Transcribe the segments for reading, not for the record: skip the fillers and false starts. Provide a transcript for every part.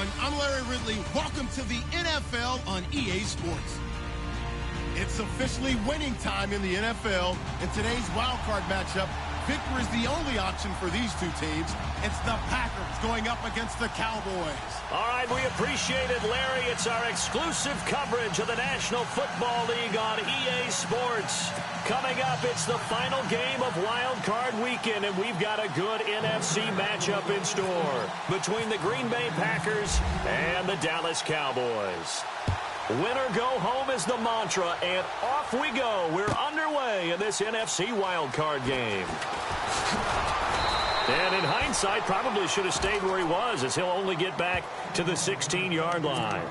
everyone. I'm Larry Ridley. Welcome to the NFL on EA Sports. It's officially winning time in the NFL. In today's wildcard matchup, victory is the only option for these two teams. It's the Packers going up against the Cowboys. All right, we appreciate it, Larry. It's our exclusive coverage of the National Football League on EA Sports. Coming up, it's the final game of Wild Card Weekend, and we've got a good NFC matchup in store between the Green Bay Packers and the Dallas Cowboys. Win or go home is the mantra, and off we go. We're underway in this NFC Wild Card game. And in hindsight, probably should have stayed where he was, as he'll only get back to the 16-yard line.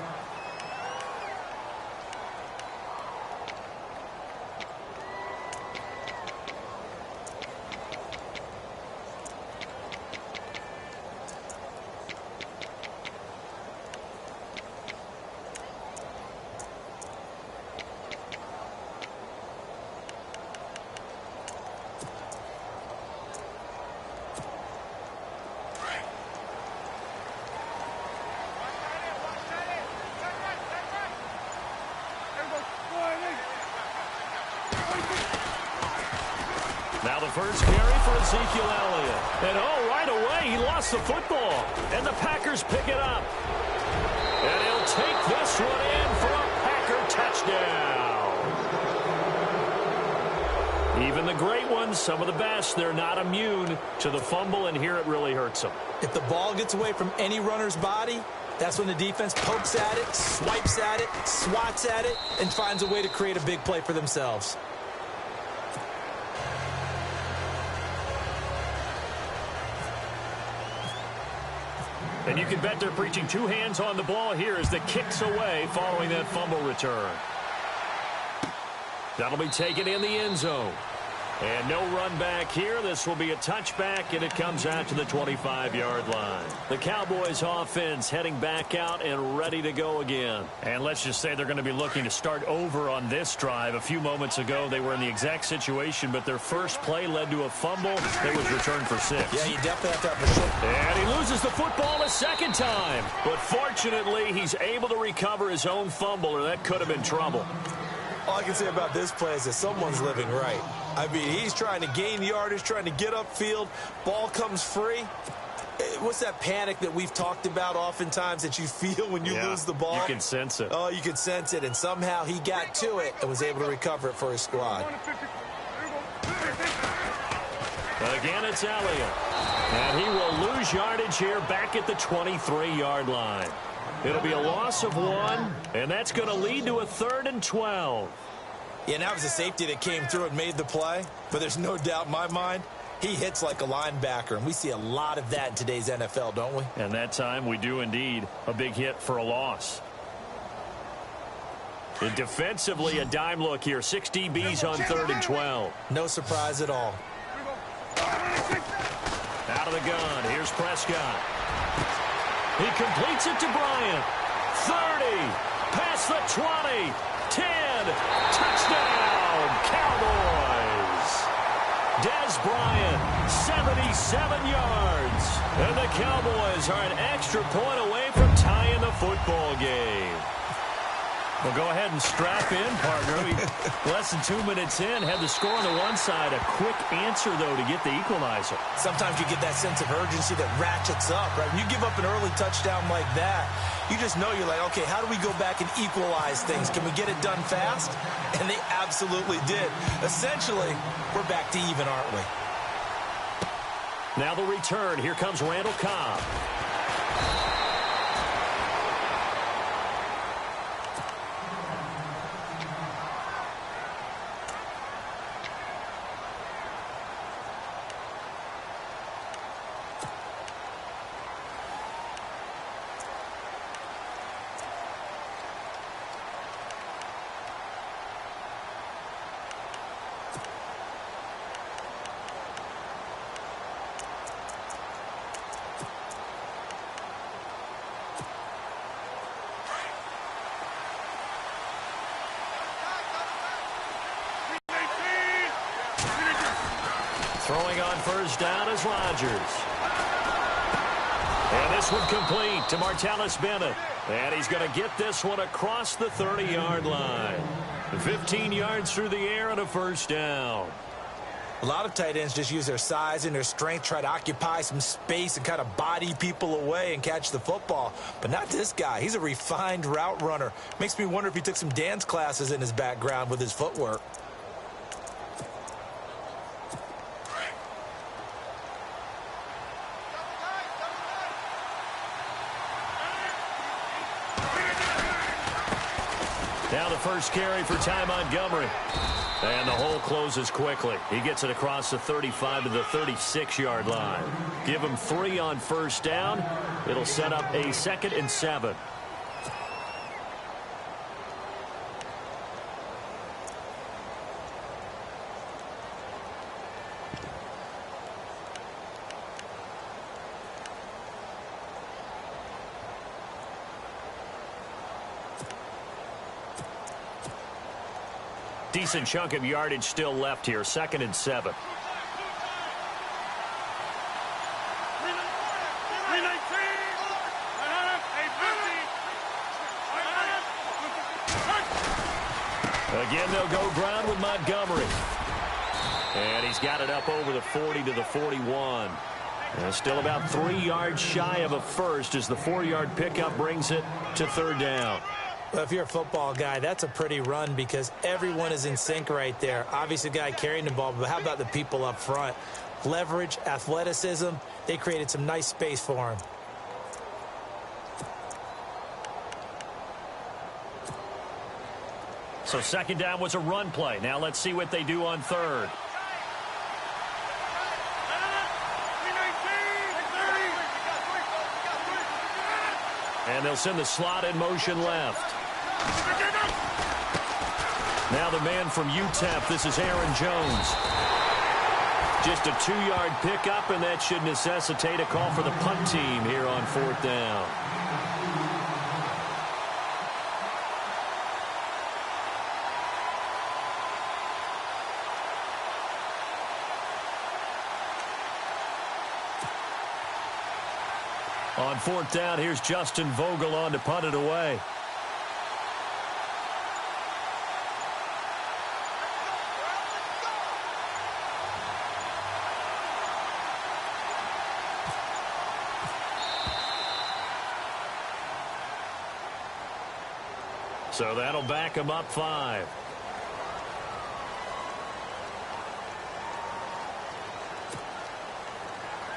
Now the first carry for Ezekiel Elliott. And right away, he lost the football. And the Packers pick it up. And he'll take this one in for a Packer touchdown. Even the great ones, some of the best, they're not immune to the fumble, and here it really hurts them. If the ball gets away from any runner's body, that's when the defense pokes at it, swipes at it, swats at it, and finds a way to create a big play for themselves. And you can bet they're preaching two hands on the ball here as the kick's away following that fumble return. That'll be taken in the end zone. And no run back here. This will be a touchback, and it comes out to the 25-yard line. The Cowboys offense heading back out and ready to go again. And let's just say they're going to be looking to start over on this drive. A few moments ago, they were in the exact situation, but their first play led to a fumble that was returned for 6. Yeah, you definitely have to have a short. And he loses the football a second time. But fortunately, he's able to recover his own fumble, or that could have been trouble. All I can say about this play is that someone's living right. I mean, he's trying to gain yardage, trying to get upfield. Ball comes free. What's that panic that we've talked about oftentimes that you feel when you lose the ball? You can sense it. Oh, you can sense it. And somehow he got to it and was able to recover it for his squad. Again, it's Elliott. And he will lose yardage here back at the 23-yard line. It'll be a loss of 1, and that's going to lead to a 3rd and 12. Yeah, and that was a safety that came through and made the play. But there's no doubt in my mind, he hits like a linebacker. And we see a lot of that in today's NFL, don't we? And that time we do indeed. A big hit for a loss. And defensively, a dime look here. 6 DBs on 3rd and 12. No surprise at all. Out of the gun. Here's Prescott. He completes it to Bryant. 30. Past the 20. 10. Touchdown, Cowboys. Des Bryant, 77 yards. And the Cowboys are an extra point away from tying the football game. Well, go ahead and strap in, partner. Less than 2 minutes in, had the score on the one side. A quick answer, though, to get the equalizer. Sometimes you get that sense of urgency that ratchets up, right? When you give up an early touchdown like that, you just know you're like, okay, how do we go back and equalize things? Can we get it done fast? And they absolutely did. Essentially, we're back to even, aren't we? Now the return. Here comes Randall Cobb. Throwing on first down is Rodgers. And this one complete to Martellus Bennett. And he's going to get this one across the 30-yard line. 15 yards through the air and a first down. A lot of tight ends just use their size and their strength, try to occupy some space and kind of body people away and catch the football. But not this guy. He's a refined route runner. Makes me wonder if he took some dance classes in his background with his footwork. Now the first carry for Ty Montgomery. And the hole closes quickly. He gets it across the 35 to the 36-yard line. Give him 3 on first down. It'll set up a 2nd and 7. Decent chunk of yardage still left here. 2nd and 7. Again, they'll go ground with Montgomery. And he's got it up over the 40 to the 41. And still about 3 yards shy of a first as the 4-yard pickup brings it to 3rd down. Well, if you're a football guy, that's a pretty run because everyone is in sync right there. Obviously, the guy carrying the ball, but how about the people up front? Leverage, athleticism, they created some nice space for him. So 2nd down was a run play. Now let's see what they do on 3rd. And they'll send the slot in motion left. Now the man from UTEP, this is Aaron Jones. Just a 2-yard pickup, and that should necessitate a call for the punt team here on 4th down. On 4th down, here's Justin Vogel on to punt it away. So that'll back him up 5.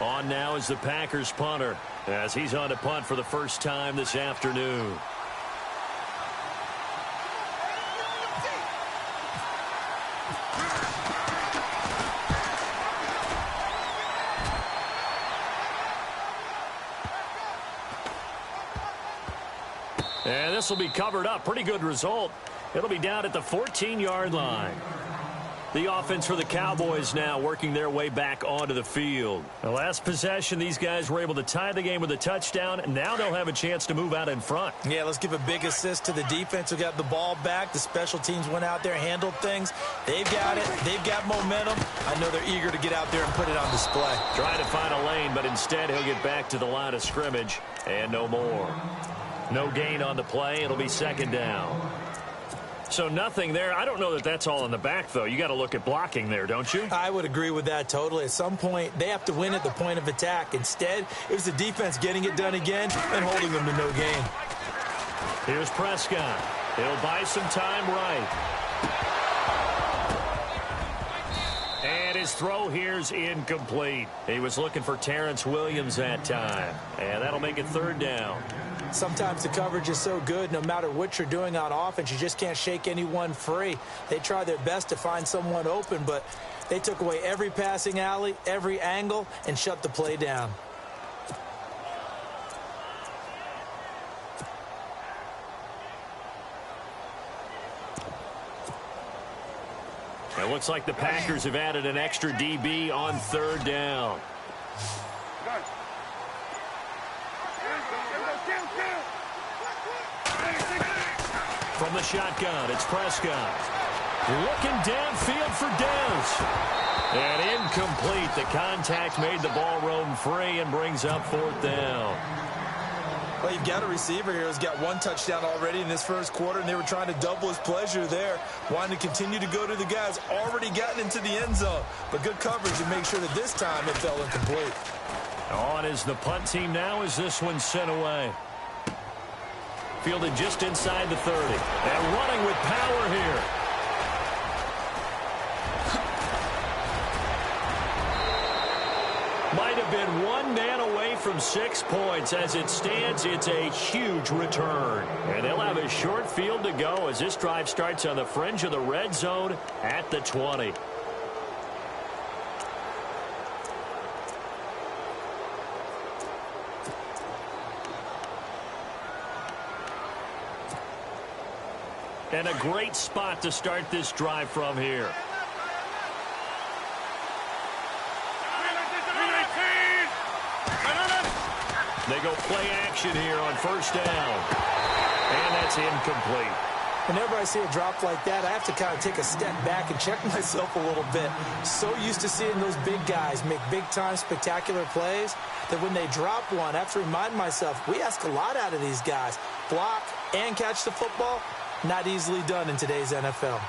On now is the Packers punter, as he's on to punt for the first time this afternoon. And this will be covered up. Pretty good result. It'll be down at the 14-yard line. The offense for the Cowboys now working their way back onto the field. The last possession, these guys were able to tie the game with a touchdown, and now they'll have a chance to move out in front. Yeah, let's give a big assist to the defense who got the ball back. The special teams went out there, handled things. They've got it. They've got momentum. I know they're eager to get out there and put it on display. Trying to find a lane, but instead he'll get back to the line of scrimmage and no more. No gain on the play. It'll be 2nd down. So nothing there. I don't know that that's all in the back, though. You got to look at blocking there, don't you? I would agree with that totally. At some point, they have to win at the point of attack. Instead, it was the defense getting it done again and holding them to no gain. Here's Prescott. He'll buy some time right. And his throw here's incomplete. He was looking for Terrence Williams that time. And that'll make it 3rd down. Sometimes the coverage is so good, no matter what you're doing on offense, you just can't shake anyone free. They try their best to find someone open, but they took away every passing alley, every angle, and shut the play down. It looks like the Packers have added an extra DB on 3rd down. From the shotgun, it's Prescott. Looking downfield for Dez. And incomplete. The contact made the ball roam free and brings up 4th down. Well, you've got a receiver here who's got one touchdown already in this first quarter, and they were trying to double his pleasure there, wanting to continue to go to the guys already gotten into the end zone. But good coverage to make sure that this time it fell incomplete. On is the punt team now as this one's sent away. Fielded just inside the 30. And running with power here. Might have been one man away from 6 points. As it stands, it's a huge return. And they'll have a short field to go as this drive starts on the fringe of the red zone at the 20. And a great spot to start this drive from here. They go play action here on first down. And that's incomplete. Whenever I see a drop like that, I have to kind of take a step back and check myself a little bit. So used to seeing those big guys make big-time spectacular plays that when they drop one, I have to remind myself, we ask a lot out of these guys. Block and catch the football, not easily done in today's NFL.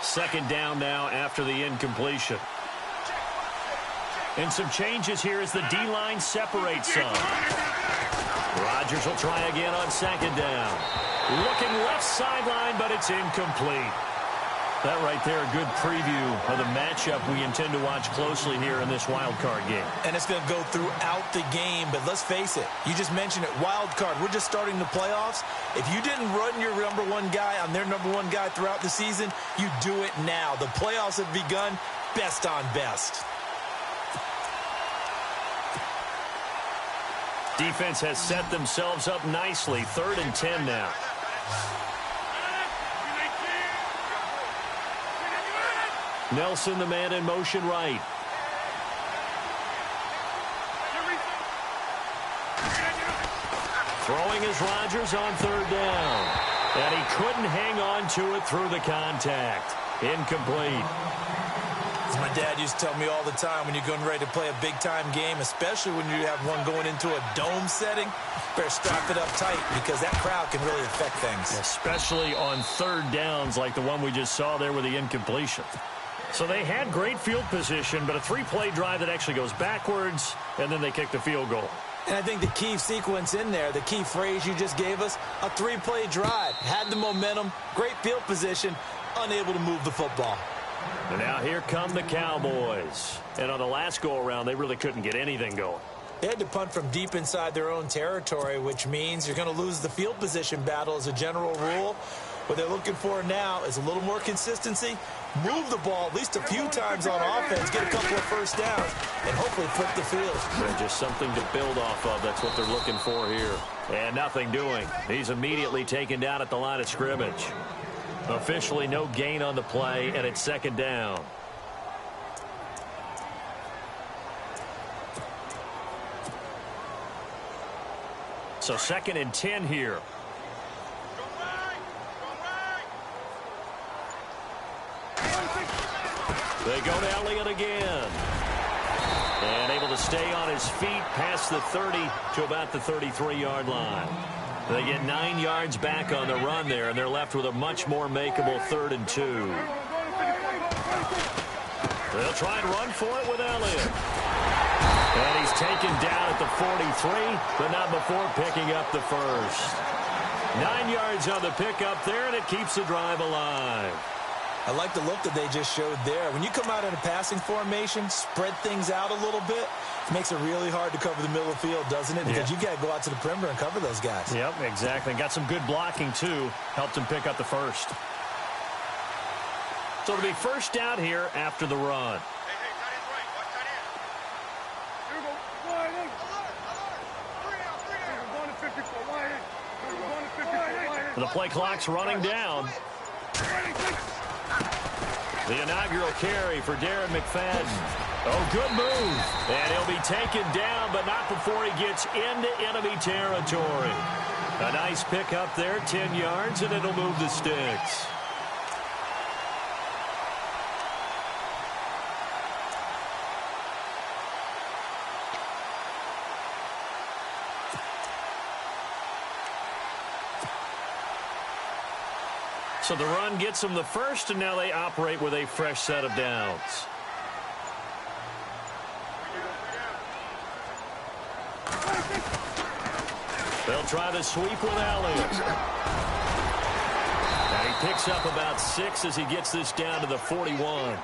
Second down now after the incompletion. And some changes here as the D-line separates some. Rodgers will try again on second down. Looking left sideline, but it's incomplete. That right there, a good preview of the matchup we intend to watch closely here in this wild card game. And it's going to go throughout the game, but let's face it, you just mentioned it, wild card. We're just starting the playoffs. If you didn't run your number one guy on their number one guy throughout the season, you do it now. The playoffs have begun, best on best. Defense has set themselves up nicely. 3rd and 10 now. Nelson, the man in motion right. Throwing is Rodgers on 3rd down. And he couldn't hang on to it through the contact. Incomplete. As my dad used to tell me all the time, when you're going ready to play a big-time game, especially when you have one going into a dome setting, better strap it up tight because that crowd can really affect things. Especially on 3rd downs like the one we just saw there with the incompletion. So they had great field position, but a 3-play drive that actually goes backwards, and then they kick the field goal. And I think the key sequence in there, the key phrase you just gave us, a 3-play drive. Had the momentum, great field position, unable to move the football. And now here come the Cowboys. And on the last go-around, they really couldn't get anything going. They had to punt from deep inside their own territory, which means you're going to lose the field position battle as a general rule. What they're looking for now is a little more consistency, move the ball at least a few times on offense, get a couple of first downs, and hopefully flip the field. And just something to build off of. That's what they're looking for here. And nothing doing. He's immediately taken down at the line of scrimmage. Officially no gain on the play, and it's 2nd down. So 2nd and 10 here. They go to Elliott again. And able to stay on his feet past the 30 to about the 33-yard line. They get 9 yards back on the run there, and they're left with a much more makeable 3rd and 2. They'll try and run for it with Elliott. And he's taken down at the 43, but not before picking up the first. 9 yards on the pickup there, and it keeps the drive alive. I like the look that they just showed there. When you come out in a passing formation, spread things out a little bit, it makes it really hard to cover the middle of the field, doesn't it? Because you've got to go out to the perimeter and cover those guys. Yep, exactly. Got some good blocking, too. Helped him pick up the first. So it'll be first down here after the run. The play clock's running down. The inaugural carry for Darren McFadden. Oh, good move. And he'll be taken down, but not before he gets into enemy territory. A nice pickup there, 10 yards, and it'll move the sticks. So the run gets them the first, and now they operate with a fresh set of downs. They'll try the sweep with Elliott. And he picks up about 6 as he gets this down to the 41.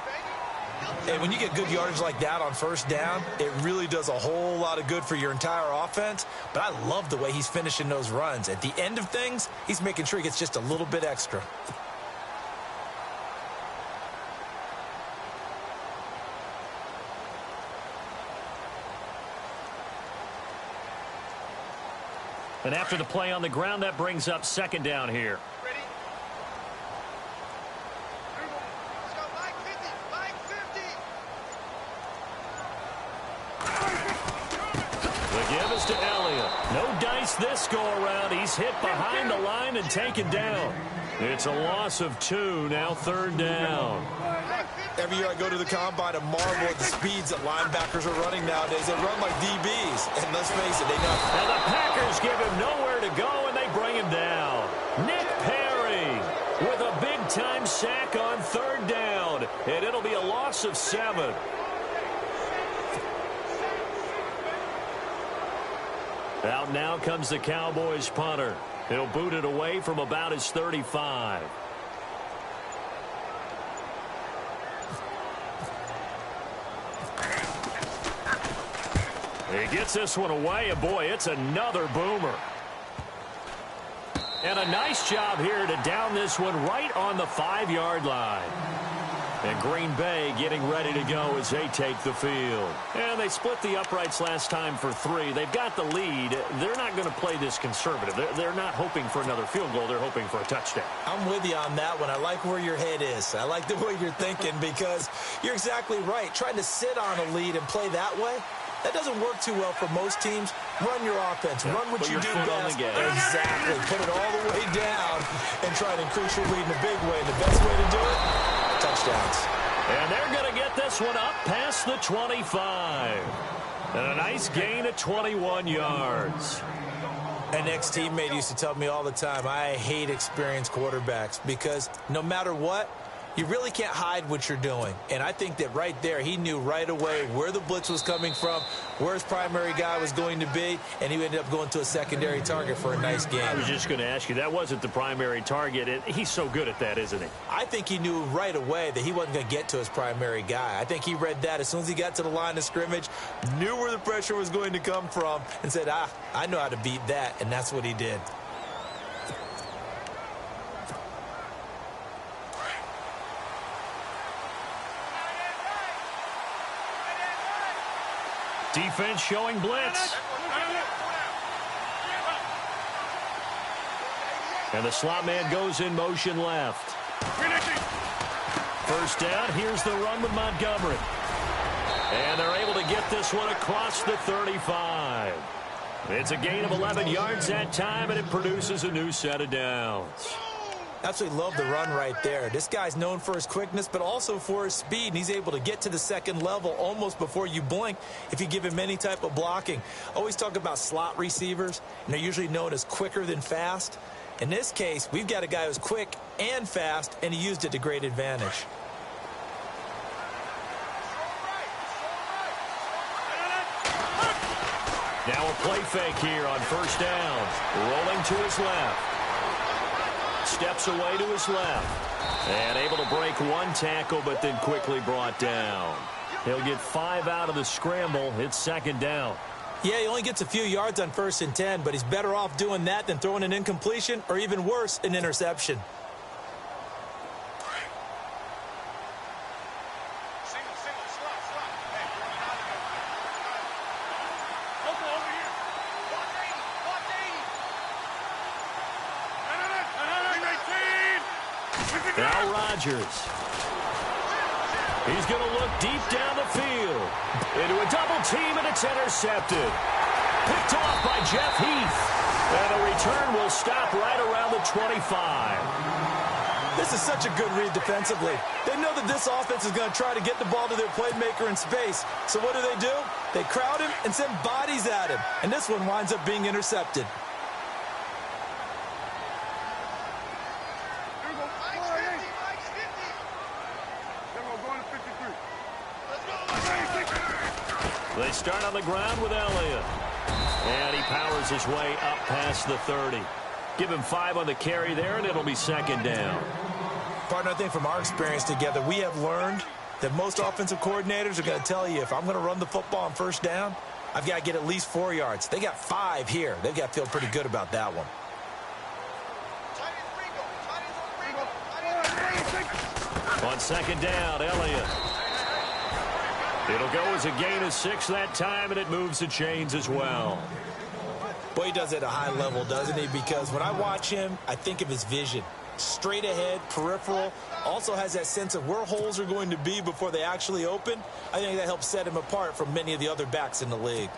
And when you get good yardage like that on first down, it really does a whole lot of good for your entire offense. But I love the way he's finishing those runs. At the end of things, he's making sure he gets just a little bit extra. And after the play on the ground, that brings up second down here. To Elliott. No dice this go-around. He's hit behind the line and taken down. It's a loss of 2, now third down. Every year I go to the combine and marvel at the speeds that linebackers are running nowadays. They run like DBs, and let's face it, they know. And the Packers give him nowhere to go, and they bring him down. Nick Perry with a big-time sack on third down, and it'll be a loss of 7. Out now comes the Cowboys punter. He'll boot it away from about his 35. He gets this one away, and boy, it's another boomer. And a nice job here to down this one right on the 5-yard line. And Green Bay getting ready to go as they take the field. And they split the uprights last time for 3. They've got the lead. They're not going to play this conservative. They're not hoping for another field goal. They're hoping for a touchdown. I'm with you on that one. I like where your head is. I like the way you're thinking because you're exactly right. Trying to sit on a lead and play that way, that doesn't work too well for most teams. Run your offense. Run what you do best. Exactly. Put it all the way down and try to increase your lead in a big way. And the best way to do it, touchdowns. And they're going to get this one up past the 25. And a nice gain of 21 yards. An ex-teammate used to tell me all the time, I hate experienced quarterbacks because no matter what, you really can't hide what you're doing. And I think that right there, he knew right away where the blitz was coming from, where his primary guy was going to be, and he ended up going to a secondary target for a nice game. I was just going to ask you, that wasn't the primary target. He's so good at that, isn't he? I think he knew right away that he wasn't going to get to his primary guy. I think he read that as soon as he got to the line of scrimmage, knew where the pressure was going to come from, and said, I know how to beat that, and that's what he did. Defense showing blitz. And the slot man goes in motion left. First down, here's the run with Montgomery. And they're able to get this one across the 35. It's a gain of 11 yards that time, and it produces a new set of downs. Absolutely love the run right there. This guy's known for his quickness, but also for his speed, and he's able to get to the second level almost before you blink if you give him any type of blocking. Always talk about slot receivers, and they're usually known as quicker than fast. In this case, we've got a guy who's quick and fast, and he used it to great advantage. Now a play fake here on first down. Rolling to his left. Steps away to his left. And able to break one tackle, but then quickly brought down. He'll get 5 out of the scramble. It's second down. Yeah, he only gets a few yards on 1st and 10, but he's better off doing that than throwing an incompletion or even worse, an interception. Now Rodgers. He's going to look deep down the field. Into a double team, and it's intercepted. Picked off by Jeff Heath. And a return will stop right around the 25. This is such a good read defensively. They know that this offense is going to try to get the ball to their playmaker in space. So what do? They crowd him and send bodies at him. And this one winds up being intercepted. They start on the ground with Elliott. And he powers his way up past the 30. Give him 5 on the carry there, and it'll be second down. Partner, I think from our experience together, we have learned that most offensive coordinators are going to tell you, if I'm going to run the football on first down, I've got to get at least 4 yards. They got 5 here. They've got to feel pretty good about that one. On second down, Elliott. It'll go as a gain of 6 that time, and it moves the chains as well. Boy, he does it at a high level, doesn't he? Because when I watch him, I think of his vision. Straight ahead, peripheral, also has that sense of where holes are going to be before they actually open. I think that helps set him apart from many of the other backs in the league.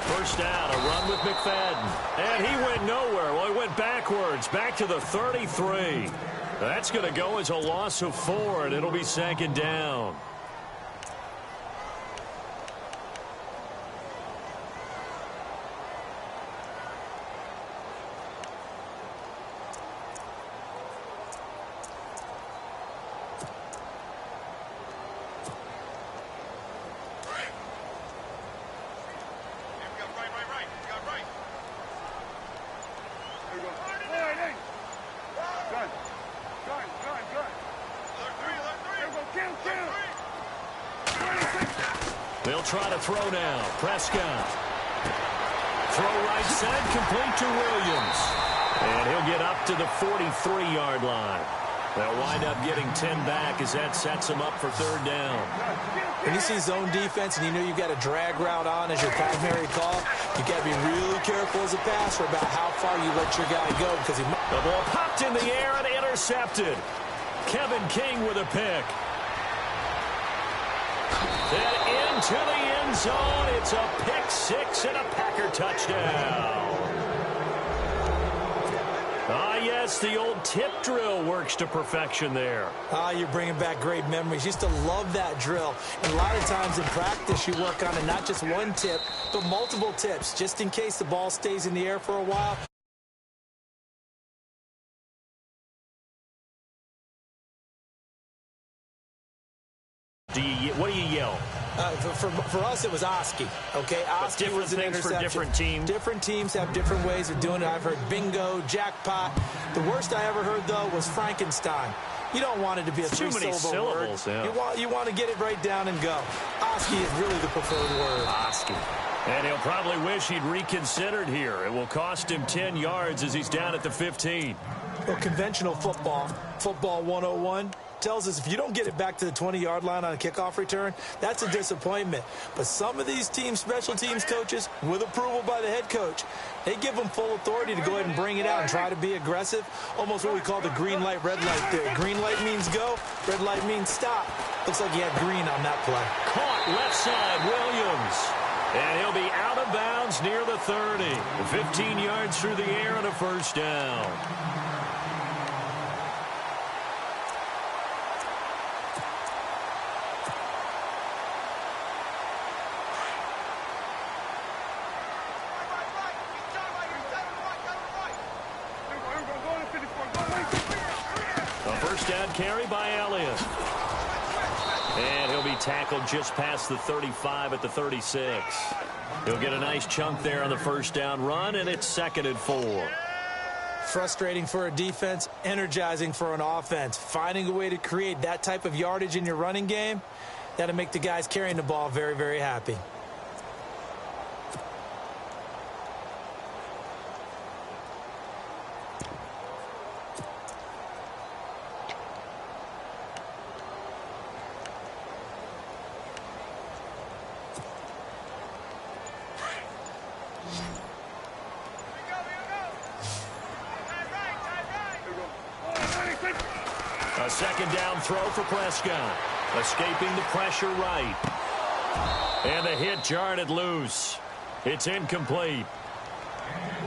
First down, a run with McFadden. And he went nowhere. Well, he went backwards, back to the 33. That's going to go as a loss of 4, and it'll be second down. They'll try to throw now. Prescott. Throw right side, complete to Williams. And he'll get up to the 43-yard line. They'll wind up getting 10 back as that sets him up for third down. When you see zone defense and you know you've got a drag route on as your primary call, you've got to be really careful as a passer about how far you let your guy go. Because the ball popped in the air and intercepted. Kevin King with a pick. Then into the end zone. It's a pick 6 and a Packer touchdown. Ah, yes, the old tip drill works to perfection there. Ah, you're bringing back great memories. Used to love that drill. And a lot of times in practice, you work on it, not just one tip, but multiple tips, just in case the ball stays in the air for a while. What do you yell? For us, it was Oski. Okay, Oski was an interception. For different teams. Different teams have different ways of doing it. I've heard bingo, jackpot. The worst I ever heard, though, was Frankenstein. You don't want it to be a three-syllable word. Yeah. You want to get it right down and go. Oski is really the preferred word. Oski. And he'll probably wish he'd reconsidered here. It will cost him 10 yards as he's down at the 15. Well, conventional football 101, tells us if you don't get it back to the 20-yard line on a kickoff return, that's a disappointment. But some of these teams, special teams coaches, with approval by the head coach, they give them full authority to go ahead and bring it out and try to be aggressive, almost what we call the green light, red light theory. Green light means go, red light means stop. Looks like he had green on that play. Caught left side, Williams. And he'll be out of bounds near the 30. 15 yards through the air and a first down. Down carry by Elliott. And he'll be tackled just past the 35 at the 36. He'll get a nice chunk there on the first down run, and it's 2nd and 4. Frustrating for a defense, energizing for an offense. Finding a way to create that type of yardage in your running game, that'll make the guys carrying the ball very, very happy. A second down throw for Prescott. Escaping the pressure right. And the hit jarred it loose. It's incomplete.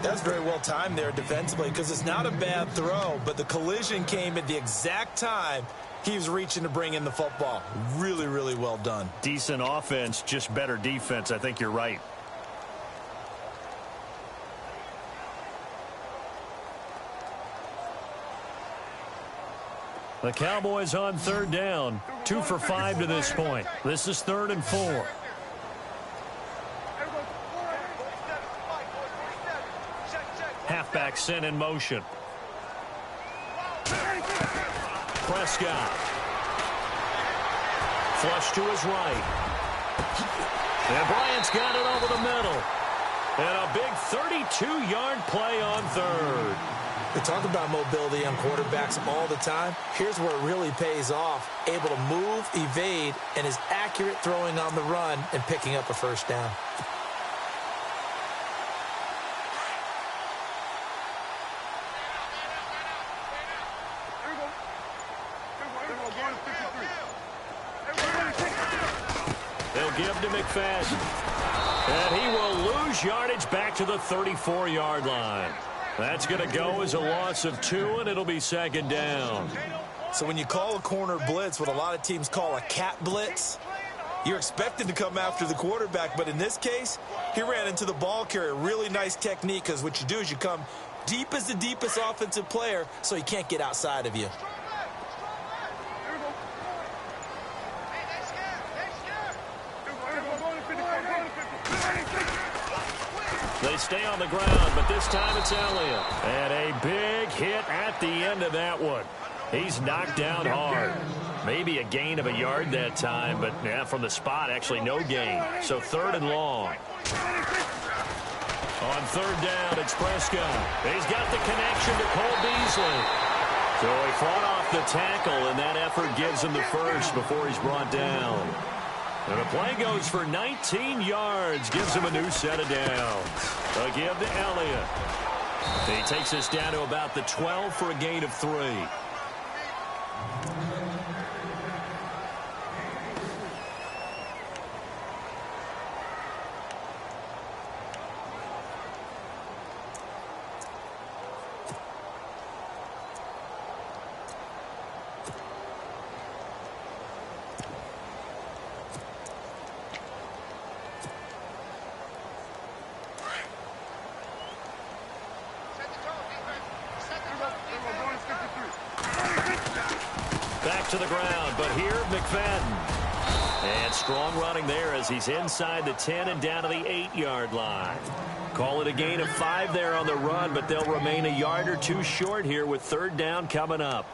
That's very well timed there defensively because it's not a bad throw, but the collision came at the exact time he was reaching to bring in the football. Really, really well done. Decent offense, just better defense. I think you're right. The Cowboys on third down. 2 for 5 to this point. This is 3rd and 4. Halfback sent in motion. Prescott. Flush to his right. And Bryant's got it over the middle. And a big 32-yard play on third. We talk about mobility on quarterbacks all the time. Here's where it really pays off. Able to move, evade, and is accurate throwing on the run and picking up a first down. They'll give to McFadden. And he will lose yardage back to the 34-yard line. That's going to go as a loss of 2, and it'll be 2nd down. So when you call a corner blitz, what a lot of teams call a cat blitz, you're expected to come after the quarterback. But in this case, he ran into the ball carrier. Really nice technique, because what you do is you come deep as the deepest offensive player so he can't get outside of you. They stay on the ground, but this time it's Elliott. And a big hit at the end of that one. He's knocked down hard. Maybe a gain of a yard that time, but yeah, from the spot, actually no gain. So 3rd and long. On 3rd down, it's Prescott. He's got the connection to Cole Beasley. So he fought off the tackle, and that effort gives him the first before he's brought down. And the play goes for 19 yards, gives him a new set of downs. A give to Elliott. He takes us down to about the 12 for a gain of 3. Back to the ground, but here, McFadden. And strong running there as he's inside the 10 and down to the 8-yard line. Call it a gain of 5 there on the run, but they'll remain a yard or 2 short here with 3rd down coming up.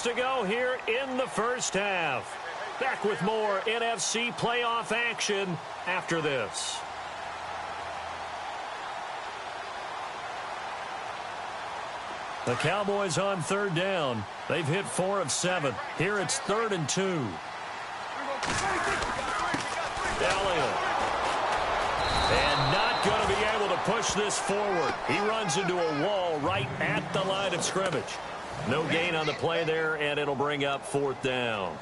To go here in the first half. Back with more NFC playoff action after this. The Cowboys on 3rd down. They've hit 4 of 7. Here it's 3rd and 2. Elliott. And not going to be able to push this forward. He runs into a wall right at the line of scrimmage. No gain on the play there, and it'll bring up 4th down.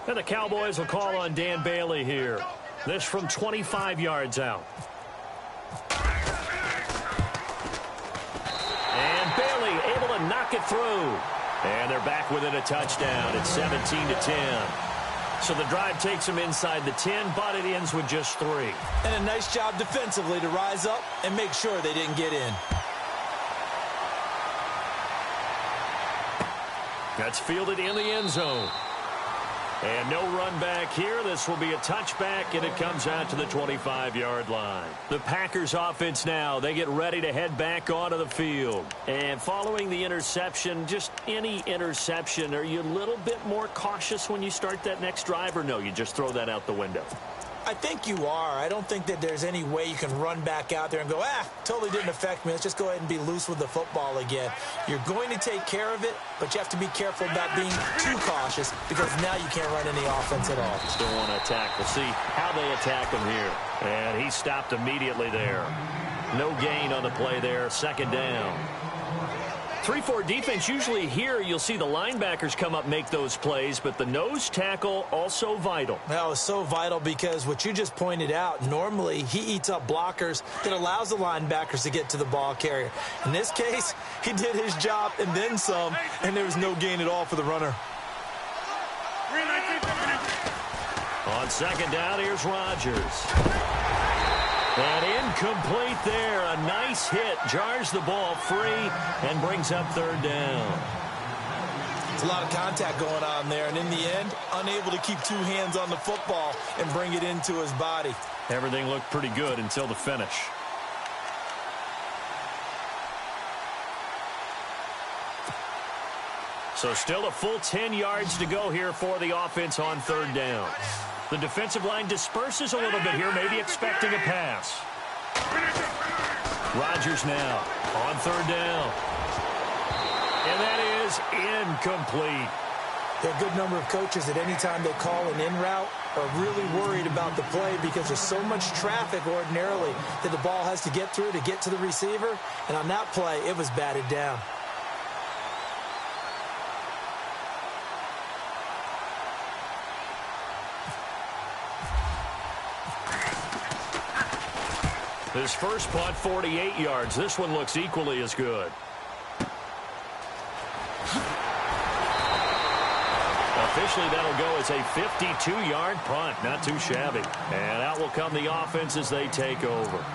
And the Cowboys will call on Dan Bailey here. This from 25 yards out. Knock it through. And they're back within a touchdown. It's 17-10. So the drive takes them inside the 10, but it ends with just 3. And a nice job defensively to rise up and make sure they didn't get in. That's fielded in the end zone. And no run back here. This will be a touchback, and it comes out to the 25-yard line. The Packers offense now, they get ready to head back onto the field. And following the interception, just any interception, are you a little bit more cautious when you start that next drive, or no, you just throw that out the window? I think you are. I don't think that there's any way you can run back out there and go, totally didn't affect me. Let's just go ahead and be loose with the football again. You're going to take care of it, but you have to be careful about being too cautious because now you can't run any offense at all. Still want to attack. We'll see how they attack him here. And he stopped immediately there. No gain on the play there. Second down. 3-4 defense, usually here you'll see the linebackers come up, make those plays, but the nose tackle also vital. That was so vital because what you just pointed out, normally he eats up blockers that allows the linebackers to get to the ball carrier. In this case, he did his job and then some, and there was no gain at all for the runner. On second down, here's Rodgers. And incomplete there. A nice hit. Jars the ball free and brings up third down. It's a lot of contact going on there, and in the end, unable to keep two hands on the football and bring it into his body. Everything looked pretty good until the finish. So still a full 10 yards to go here for the offense on third down. The defensive line disperses a little bit here, maybe expecting a pass. Rodgers now on third down. And that is incomplete. There are a good number of coaches that any time they call an in route are really worried about the play because there's so much traffic ordinarily that the ball has to get through to get to the receiver. And on that play, it was batted down. His first punt, 48 yards. This one looks equally as good. Officially, that'll go as a 52-yard punt. Not too shabby. And out will come the offense as they take over.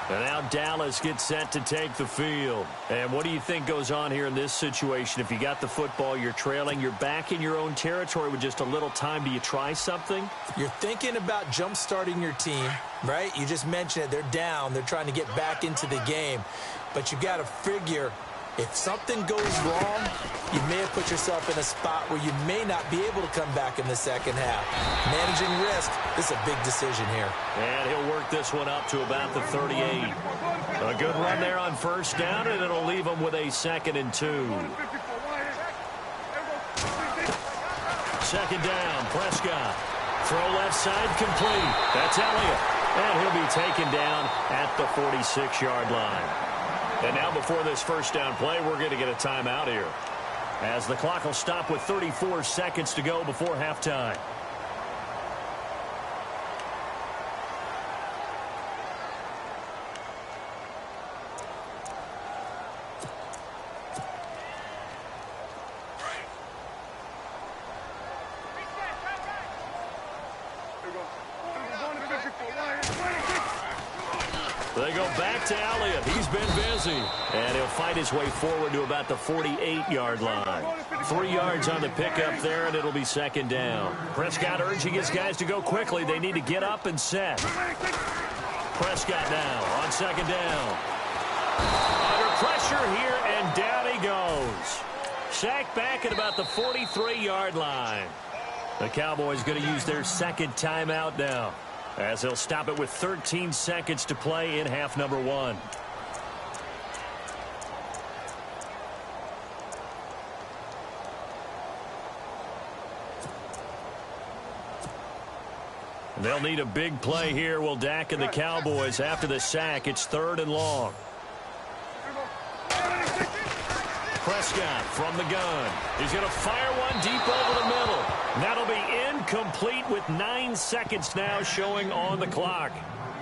And now Dallas gets set to take the field. And what do you think goes on here in this situation? If you got the football, you're trailing, you're back in your own territory with just a little time. Do you try something? You're thinking about jump-starting your team, right? You just mentioned it. They're down. They're trying to get back into the game. But you got to figure if something goes wrong, you may have put yourself in a spot where you may not be able to come back in the second half. Managing risk, this is a big decision here. And he'll work this one up to about the 38. A good run there on first down, and it'll leave him with a 2nd and 2. Second down, Prescott. Throw left side complete. That's Elliott. And he'll be taken down at the 46-yard line. And now before this first down play, we're going to get a timeout here, as the clock will stop with 34 seconds to go before halftime. They go back to Elliott. He's been busy. And he'll fight his way forward to about the 48-yard line. 3 yards on the pickup there, and it'll be second down. Prescott urging his guys to go quickly. They need to get up and set. Prescott now on second down. Under pressure here, and down he goes. Sacked back at about the 43-yard line. The Cowboys going to use their second timeout now, as they'll stop it with 13 seconds to play in half number 1. They'll need a big play here, will Dak and the Cowboys. After the sack, it's 3rd and long. Prescott from the gun. He's going to fire one deep over the middle. That'll be incomplete with 9 seconds now showing on the clock.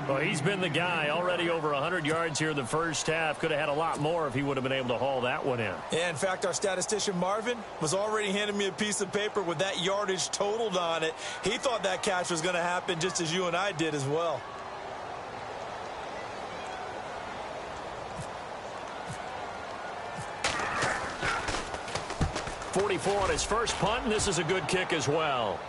Well, he's been the guy. Already over 100 yards here in the first half. Could have had a lot more if he would have been able to haul that one in. Yeah, in fact, our statistician Marvin was already handing me a piece of paper with that yardage totaled on it. He thought that catch was going to happen just as you and I did as well. .44 on his first punt, and this is a good kick as well.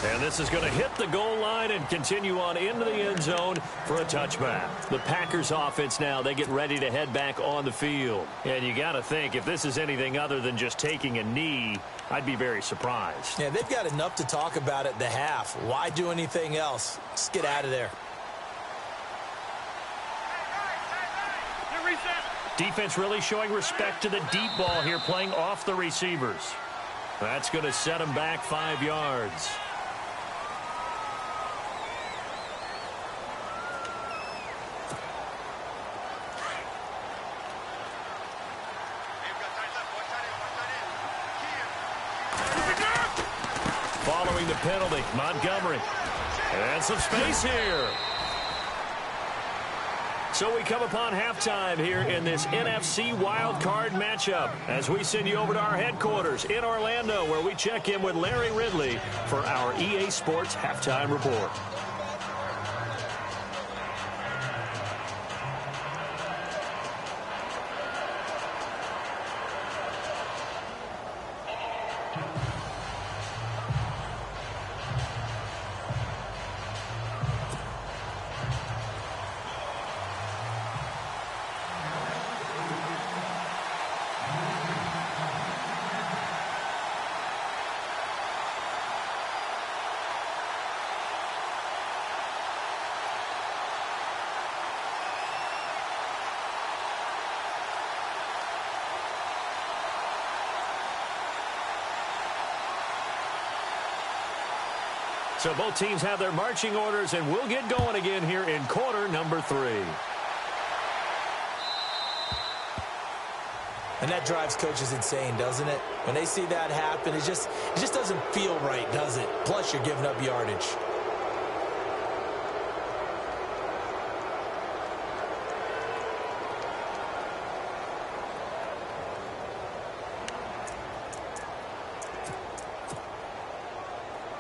And this is going to hit the goal line and continue on into the end zone for a touchback. The Packers offense now, they get ready to head back on the field. And you got to think, if this is anything other than just taking a knee, I'd be very surprised. Yeah, they've got enough to talk about at the half. Why do anything else? Just get out of there. Defense really showing respect to the deep ball here, playing off the receivers. That's going to set them back 5 yards. following the penalty. Montgomery. And some space here. So we come upon halftime here in this NFC wildcard matchup as we send you over to our headquarters in Orlando, where we check in with Larry Ridley for our EA Sports Halftime Report. So both teams have their marching orders, and we'll get going again here in quarter number 3. And that drives coaches insane, doesn't it? When they see that happen, it just doesn't feel right, does it? Plus, you're giving up yardage.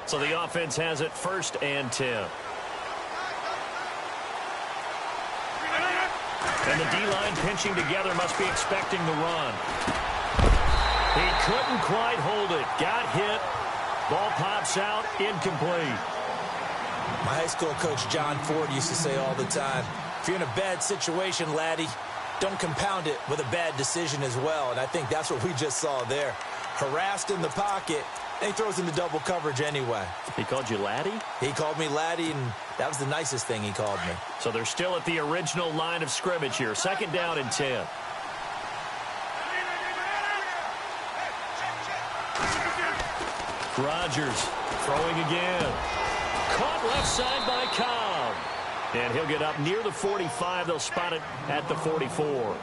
So the offense has it 1st and 10. And the D-line pinching together must be expecting the run. He couldn't quite hold it. Got hit. Ball pops out. Incomplete. My high school coach, John Ford, used to say all the time, if you're in a bad situation, laddie, don't compound it with a bad decision as well. And I think that's what we just saw there. Harassed in the pocket. And he throws into double coverage anyway. He called you laddie? He called me laddie, and that was the nicest thing he called me. So they're still at the original line of scrimmage here. 2nd down and 10. Rodgers throwing again. Caught left side by Cobb. And he'll get up near the 45. They'll spot it at the 44.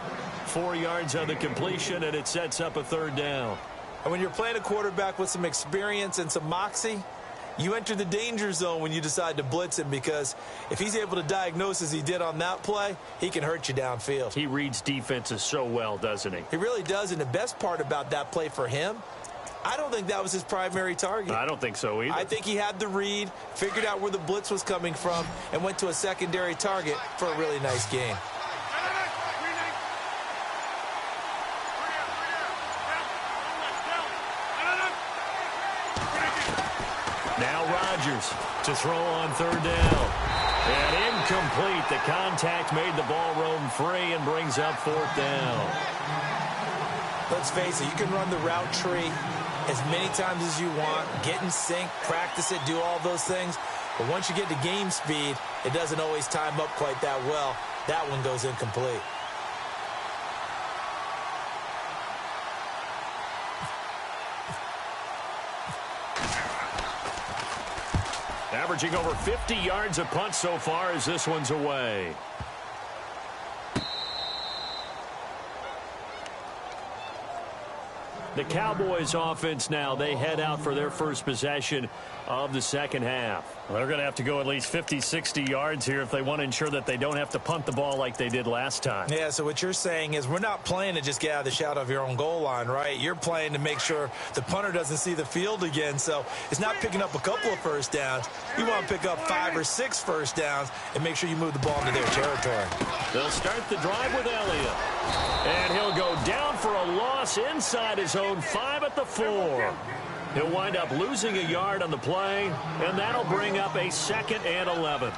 4 yards on the completion, and it sets up a 3rd down. And when you're playing a quarterback with some experience and some moxie, you enter the danger zone when you decide to blitz him, because if he's able to diagnose as he did on that play, he can hurt you downfield. He reads defenses so well, doesn't he? He really does, and the best part about that play for him, I don't think that was his primary target. I don't think so either. I think he had the read, figured out where the blitz was coming from, and went to a secondary target for a really nice game. Now Rodgers to throw on 3rd down. And incomplete. The contact made the ball roam free and brings up 4th down. Let's face it, you can run the route tree as many times as you want, get in sync, practice it, do all those things. But once you get to game speed, it doesn't always time up quite that well. That one goes incomplete. Averaging over 50 yards a punt so far as this one's away. The Cowboys offense now, they head out for their first possession of the 2nd half. Well, they're going to have to go at least 50, 60 yards here if they want to ensure that they don't have to punt the ball like they did last time. Yeah, so what you're saying is we're not playing to just get out of the shadow of your own goal line, right? You're playing to make sure the punter doesn't see the field again. So it's not picking up a couple of first downs. You want to pick up 5 or 6 first downs and make sure you move the ball into their territory. They'll start the drive with Elliott. And he'll go down for a loss inside his own 5 at the 4. He'll wind up losing a yard on the play, and that'll bring up a 2nd and 11.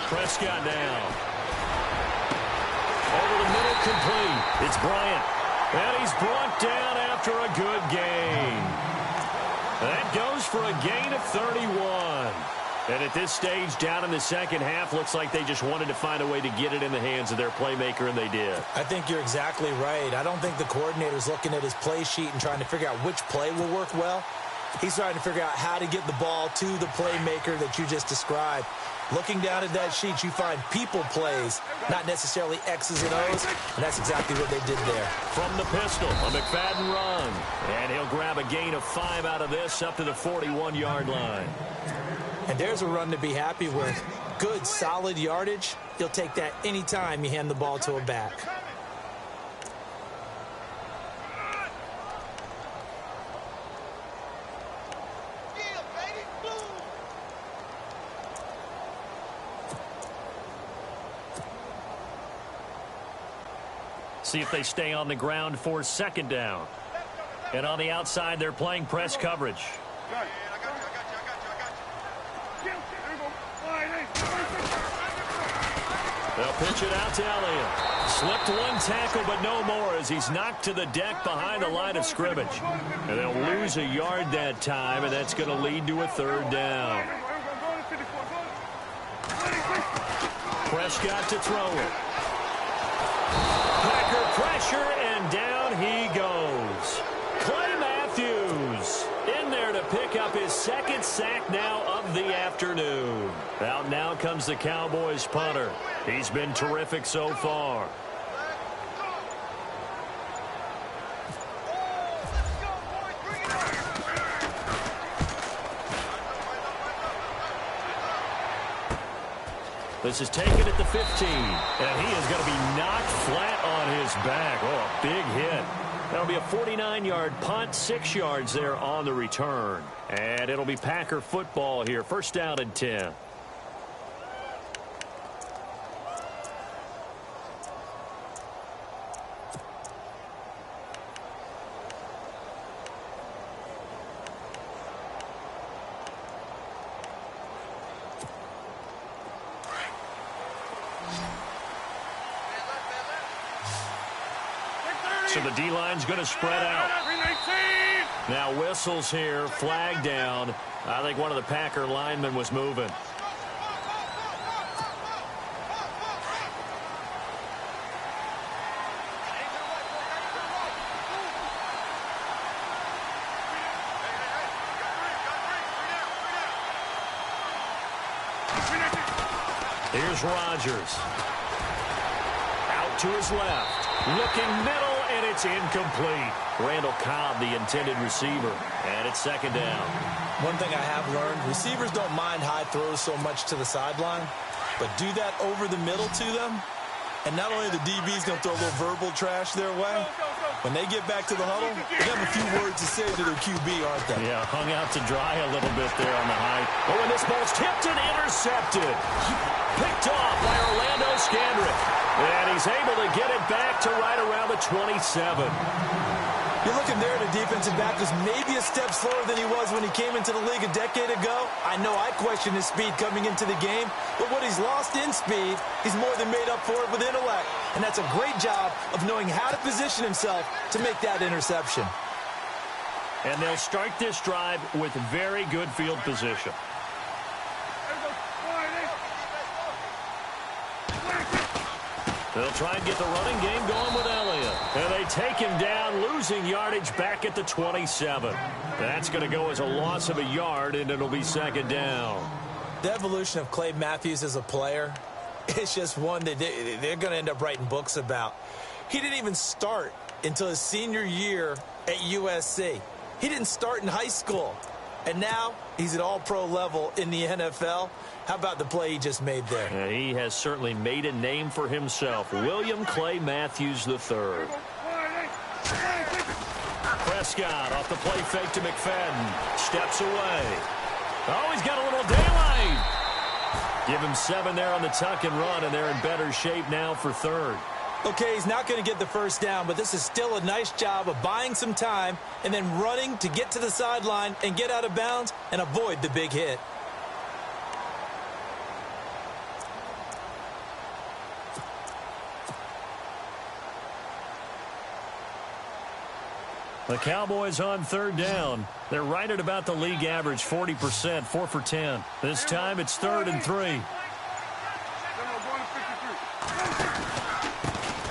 Prescott now. Over the middle, complete. It's Bryant. And he's brought down after a good gain. That goes for a gain of 31. And at this stage, down in the 2nd half, looks like they just wanted to find a way to get it in the hands of their playmaker, and they did. I think you're exactly right. I don't think the coordinator's looking at his play sheet and trying to figure out which play will work well. He's trying to figure out how to get the ball to the playmaker that you just described. Looking down at that sheet, you find people plays, not necessarily X's and O's, and that's exactly what they did there. From the pistol, a McFadden run. And he'll grab a gain of 5 out of this up to the 41-yard line. And there's a run to be happy with. Good, solid yardage. You'll take that anytime you hand the ball to a back. See if they stay on the ground for second down. And on the outside, they're playing press coverage. They'll pitch it out to Elliott. Slipped one tackle, but no more as he's knocked to the deck behind the line of scrimmage. And they'll lose a yard that time, and that's going to lead to a third down. Prescott to throw it. Packer pressure, and down he goes. Clay Matthews in there to pick up his second sack now of the afternoon. Out now comes the Cowboys punter. He's been terrific so far. This is taken at the 15, and he is going to be knocked flat on his back. Oh, a big hit. That'll be a 49-yard punt, 6 yards there on the return. And it'll be Packer football here, first down and 10. So the D-line's going to spread out. Now whistles here, flag down. I think one of the Packer linemen was moving. Here's Rodgers. Out to his left. Looking middle. And it's incomplete. Randall Cobb, the intended receiver. And it's second down. One thing I have learned, receivers don't mind high throws so much to the sideline, but do that over the middle to them. And not only the DB's going to throw a little verbal trash their way, when they get back to the huddle, they have a few words to say to their QB, aren't they? Yeah, hung out to dry a little bit there on the high. Oh, and this ball's tipped and intercepted. Picked off by Orlando Scandrick. And he's able to get it back to right around the 27. You're looking there at a defensive back who's maybe a step slower than he was when he came into the league a decade ago. I know I questioned his speed coming into the game, but what he's lost in speed, he's more than made up for it with intellect. And that's a great job of knowing how to position himself to make that interception. And they'll start this drive with very good field position. They'll try and get the running game going with Elliott. And they take him down, losing yardage back at the 27. That's going to go as a loss of a yard, and it'll be second down. The evolution of Clay Matthews as a player, it's just one that they're going to end up writing books about. He didn't even start until his senior year at USC. He didn't start in high school. And now he's at all-pro level in the NFL. How about the play he just made there? Yeah, he has certainly made a name for himself. William Clay Matthews III. Prescott off the play fake to McFadden. Steps away. Oh, he's got a little daylight. Give him 7 there on the tuck and run, and they're in better shape now for third. Okay, he's not going to get the first down, but this is still a nice job of buying some time and then running to get to the sideline and get out of bounds and avoid the big hit. The Cowboys on third down. They're right at about the league average, 40%, 4 for 10. This time it's 3rd and 3.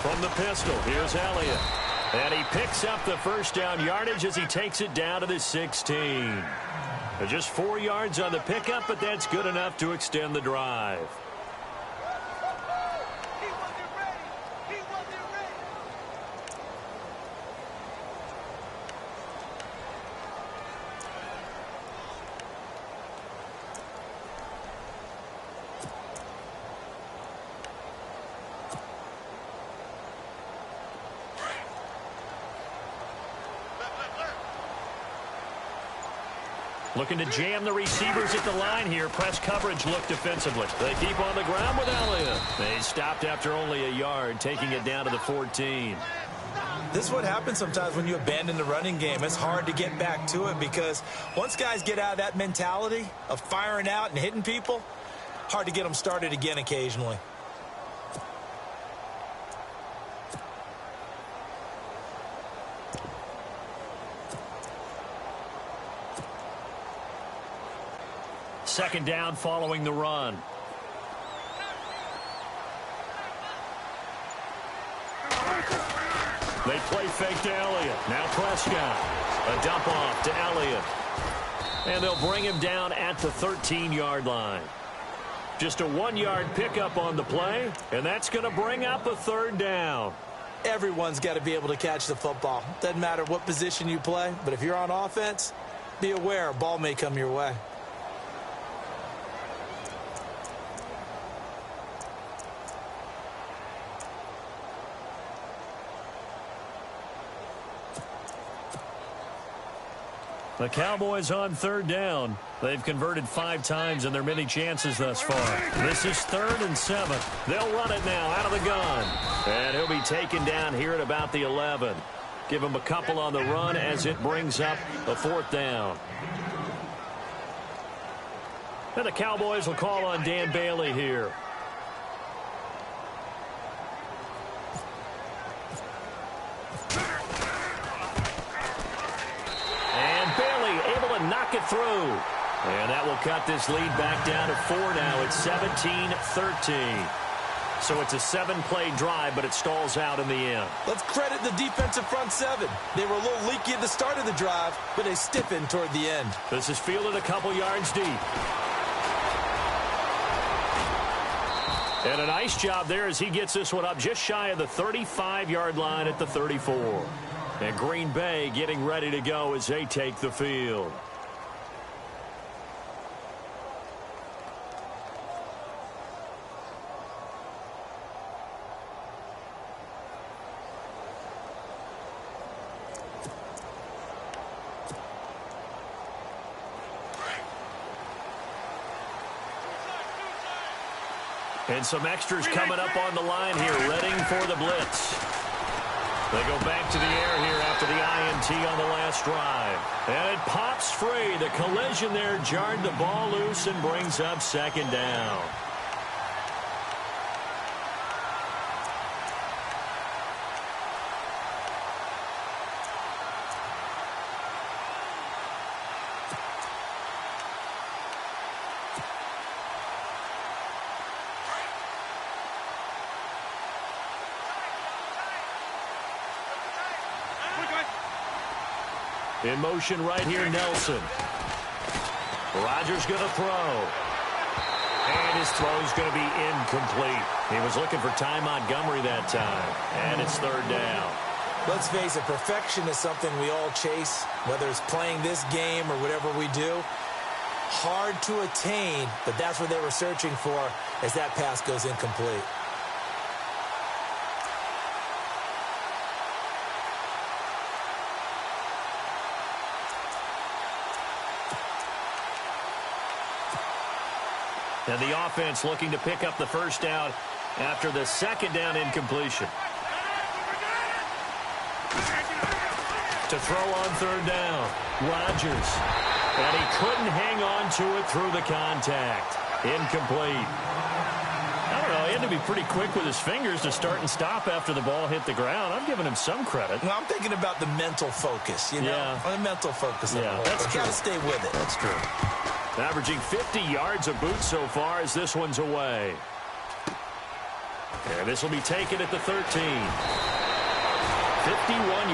From the pistol, here's Elliott. And he picks up the first down yardage as he takes it down to the 16. Just 4 yards on the pickup, but that's good enough to extend the drive. Looking to jam the receivers at the line here. Press coverage look defensively. They keep on the ground with Elliott. They stopped after only a yard, taking it down to the 14. This is what happens sometimes when you abandon the running game. It's hard to get back to it because once guys get out of that mentality of firing out and hitting people, hard to get them started again occasionally. Second down following the run. They play fake to Elliott. Now Prescott. A dump off to Elliott. And they'll bring him down at the 13-yard line. Just a 1-yard pickup on the play, and that's going to bring up a third down. Everyone's got to be able to catch the football. Doesn't matter what position you play, but if you're on offense, be aware a ball may come your way. The Cowboys on third down. They've converted 5 times in their many chances thus far. This is 3rd and 7. They'll run it now out of the gun. And he'll be taken down here at about the 11. Give him a couple on the run as it brings up a 4th down. And the Cowboys will call on Dan Bailey here. Knock it through. And that will cut this lead back down to 4 now. It's 17-13. So it's a 7-play drive, but it stalls out in the end. Let's credit the defensive front 7. They were a little leaky at the start of the drive, but they stiffened toward the end. This is fielded a couple yards deep. And a nice job there as he gets this one up just shy of the 35-yard line at the 34. And Green Bay getting ready to go as they take the field. And some extras coming up on the line here, readying for the blitz. They go back to the air here after the INT on the last drive. And it pops free. The collision there jarred the ball loose and brings up 2nd down. In motion right here, Nelson. Rodgers going to throw. And his throw's going to be incomplete. He was looking for Ty Montgomery that time. And it's 3rd down. Let's face it, perfection is something we all chase, whether it's playing this game or whatever we do. Hard to attain, but that's what they were searching for as that pass goes incomplete. And the offense looking to pick up the 1st down after the 2nd down incompletion. To throw on 3rd down, Rodgers. And he couldn't hang on to it through the contact. Incomplete. I don't know, he had to be pretty quick with his fingers to start and stop after the ball hit the ground. I'm giving him some credit. Well, I'm thinking about the mental focus, you know? Yeah. The mental focus. Yeah, that's true. Got to stay with it. That's true. Averaging 50 yards a boot so far as this one's away. And this will be taken at the 13. 51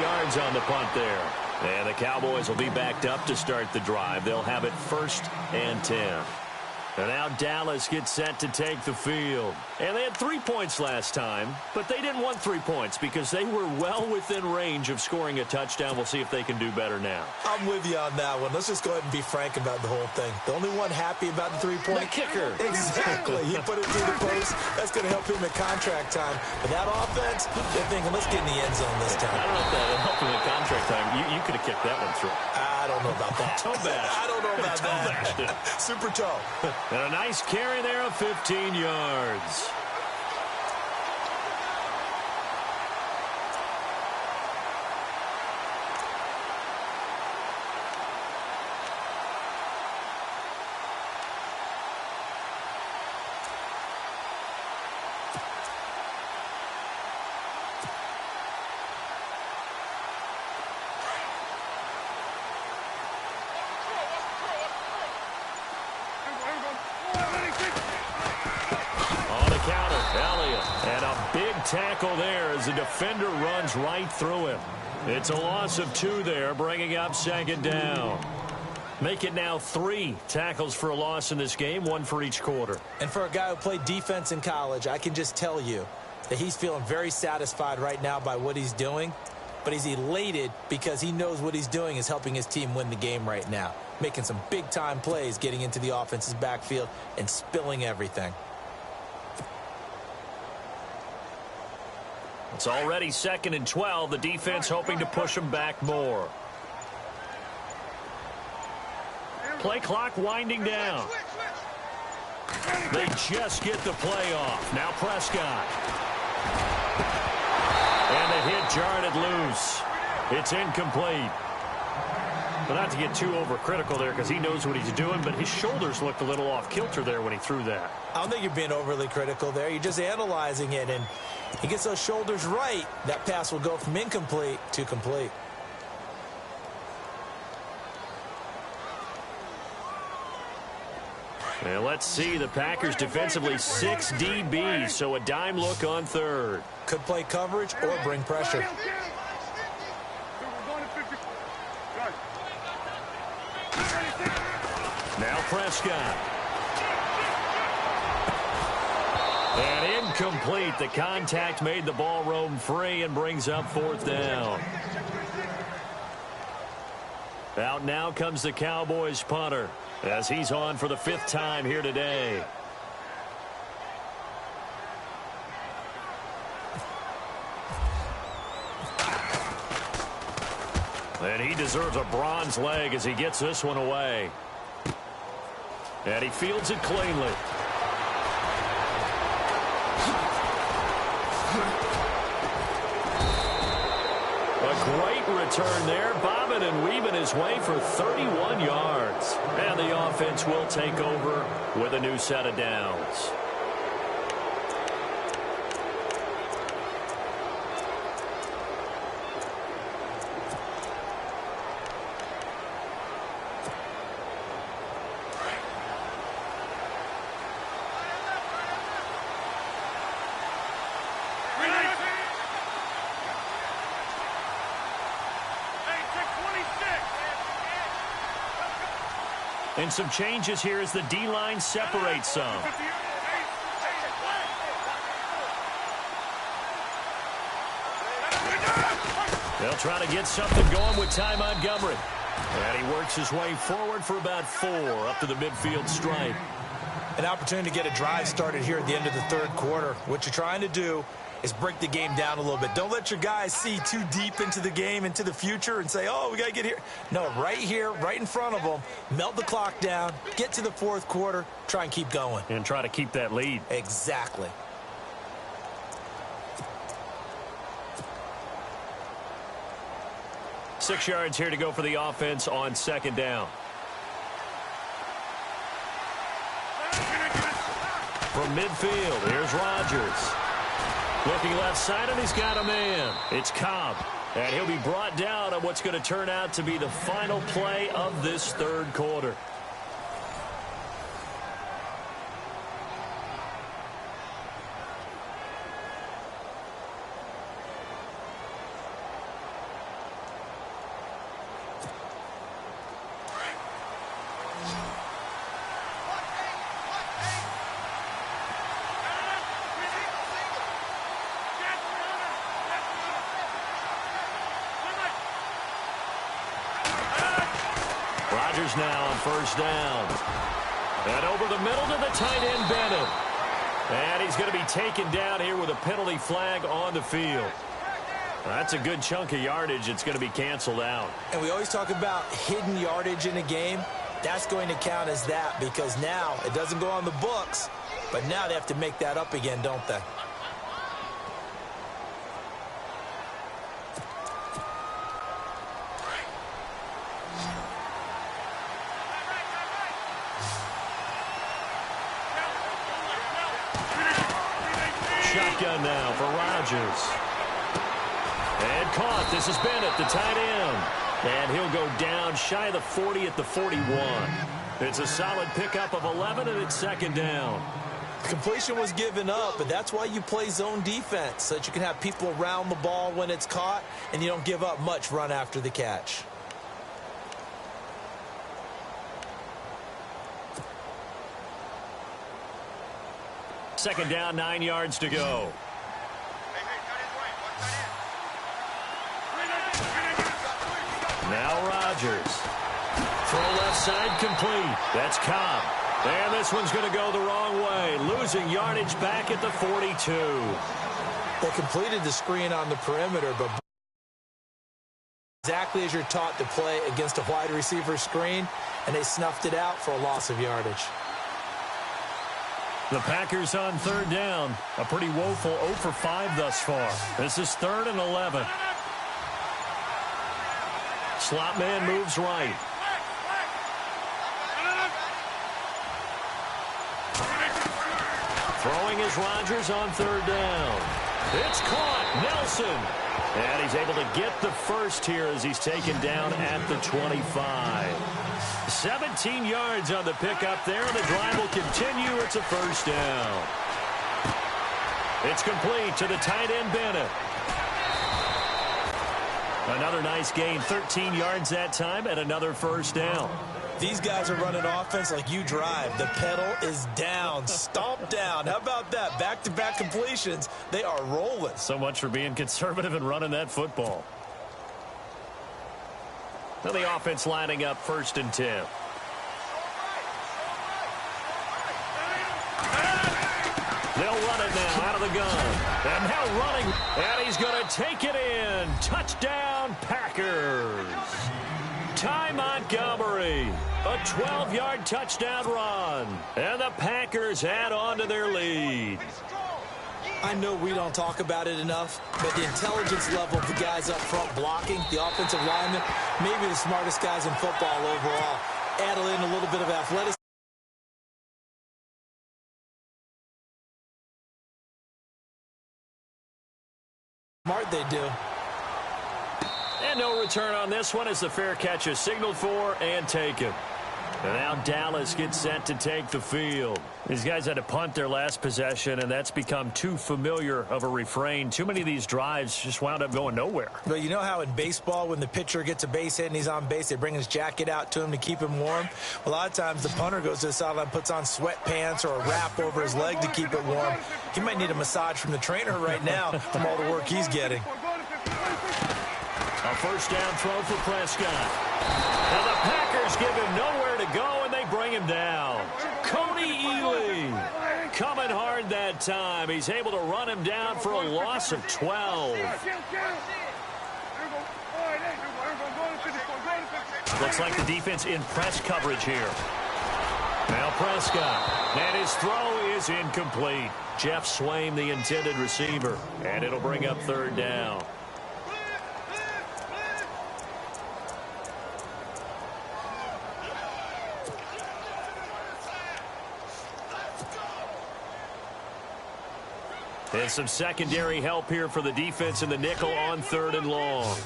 yards on the punt there. And the Cowboys will be backed up to start the drive. They'll have it 1st and 10. And now Dallas gets set to take the field. And they had 3 points last time, but they didn't want 3 points because they were well within range of scoring a touchdown. We'll see if they can do better now. I'm with you on that one. Let's just go ahead and be frank about the whole thing. The only one happy about the 3-point. The kicker. Exactly. He put it through the post. That's going to help him in contract time. But that offense, they're thinking, let's get in the end zone this time. I don't know if that helped him in contract time. You could have kicked that one through. I don't know about that. Toe bash. I don't know about Toe that. bashed it. Super toe. And a nice carry there of 15 yards. Tackle there as the defender runs right through him. It's a loss of 2 there, bringing up 2nd down. Make it now 3 tackles for a loss in this game, 1 for each quarter. And for a guy who played defense in college, I can just tell you that he's feeling very satisfied right now by what he's doing, but he's elated because he knows what he's doing is helping his team win the game right now, making some big-time plays, getting into the offense's backfield and spilling everything. It's already 2nd and 12. The defense hoping to push them back more. Play clock winding down. They just get the play off. Now Prescott. And the hit jarred it loose. It's incomplete. But not to get too overcritical there because he knows what he's doing, but his shoulders looked a little off kilter there when he threw that. I don't think you're being overly critical there. You're just analyzing it, and he gets those shoulders right. That pass will go from incomplete to complete. And let's see, the Packers defensively 6 DBs, so a dime look on 3rd. Could play coverage or bring pressure. Now Prescott. And incomplete. The contact made the ball roam free and brings up 4th down. Out now comes the Cowboys punter as he's on for the 5th time here today. And he deserves a bronze leg as he gets this one away. And he fields it cleanly. A great return there, bobbing and weaving his way for 31 yards. And the offense will take over with a new set of downs. And some changes here as the D-line separates some. They'll try to get something going with Ty Montgomery. And he works his way forward for about 4 up to the midfield stripe. An opportunity to get a drive started here at the end of the 3rd quarter. What you're trying to do is break the game down a little bit. Don't let your guys see too deep into the game, into the future, and say, oh, we got to get here. No, right here, right in front of them, melt the clock down, get to the 4th quarter, try and keep going. And try to keep that lead. Exactly. Six yards here to go for the offense on 2nd down. From midfield, here's Rodgers. Looking left side, and he's got a man. It's Cobb. And he'll be brought down on what's going to turn out to be the final play of this 3rd quarter. Rodgers now on first down. And over the middle to the tight end, Bennett. And he's going to be taken down here with a penalty flag on the field. That's a good chunk of yardage. It's going to be canceled out. And we always talk about hidden yardage in a game. That's going to count as that because now it doesn't go on the books, but now they have to make that up again, don't they? Shotgun now for Rodgers. And caught. This is Bennett, the tight end. And he'll go down shy of the 40 at the 41. It's a solid pickup of 11, and it's second down. Completion was given up, but that's why you play zone defense, so that you can have people around the ball when it's caught, and you don't give up much run after the catch. Second down, 9 yards to go. Now Rodgers. Throw left side complete. That's Cobb. And this one's going to go the wrong way. Losing yardage back at the 42. They completed the screen on the perimeter, but exactly as you're taught to play against a wide receiver screen, and they snuffed it out for a loss of yardage. The Packers on third down. A pretty woeful 0 for 5 thus far. This is 3rd and 11. Slot man moves right. Throwing is Rodgers on third down. It's caught. Nelson. And he's able to get the first here as he's taken down at the 25. 17 yards on the pickup there. The drive will continue. It's a first down. It's complete to the tight end, Bennett. Another nice gain, 13 yards that time, and another first down. These guys are running offense like you drive. The pedal is down, stomp down. How about that? Back-to-back completions. They are rolling. So much for being conservative and running that football. Now the offense lining up 1st and 10. They'll run it now out of the gun. And now running. And he's going to take it in. Touchdown, Packers. Ty Montgomery. A 12-yard touchdown run. And the Packers add on to their lead. I know we don't talk about it enough, but the intelligence level of the guys up front blocking, the offensive linemen, maybe the smartest guys in football overall. Add in a little bit of athleticism. Smart they do. And no return on this one as the fair catch is signaled for and taken. And now Dallas gets set to take the field. These guys had to punt their last possession, and that's become too familiar of a refrain. Too many of these drives just wound up going nowhere. But you know how in baseball, when the pitcher gets a base hit and he's on base, they bring his jacket out to him to keep him warm? A lot of times the punter goes to the sideline, puts on sweatpants or a wrap over his leg to keep it warm. He might need a massage from the trainer right now from all the work he's getting. A first down throw for Prescott. Now the Packers give him nowhere to go, and they bring him down. Cody Ely coming hard that time. He's able to run him down for a loss of 12. Looks like the defense in press coverage here. Now Prescott, and his throw is incomplete. Jeff Swaim, the intended receiver, and it'll bring up third down. And some secondary help here for the defense in the nickel on 3rd and long.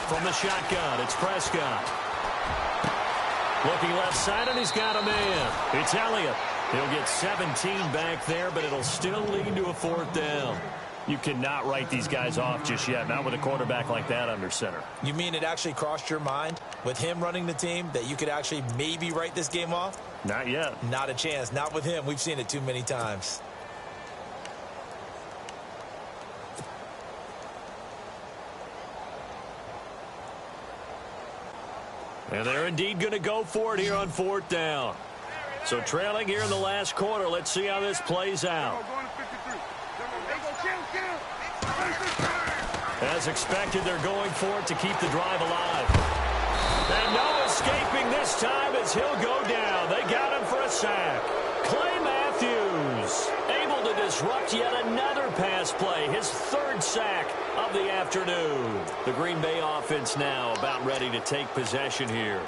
From the shotgun, it's Prescott. Looking left side, and he's got a man. It's Elliott. He'll get 17 back there, but it'll still lead to a 4th down. You cannot write these guys off just yet, not with a quarterback like that under center. You mean it actually crossed your mind with him running the team that you could actually maybe write this game off? Not yet. Not a chance. Not with him. We've seen it too many times. And they're indeed going to go for it here on 4th down. So trailing here in the last quarter. Let's see how this plays out. As expected, they're going for it to keep the drive alive. And no escaping this time as he'll go down. They got him for a sack. Clay Matthews able to disrupt yet another pass play. His 3rd sack of the afternoon. The Green Bay offense now about ready to take possession here.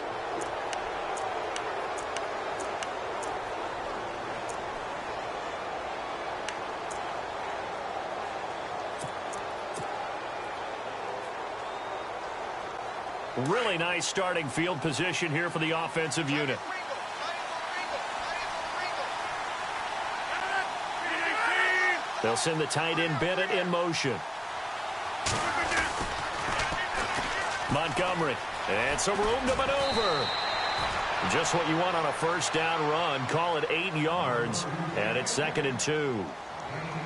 Really nice starting field position here for the offensive unit. They'll send the tight end Bennett in motion. Montgomery. And some room to maneuver. Just what you want on a 1st down run. Call it 8 yards. And it's 2nd and 2.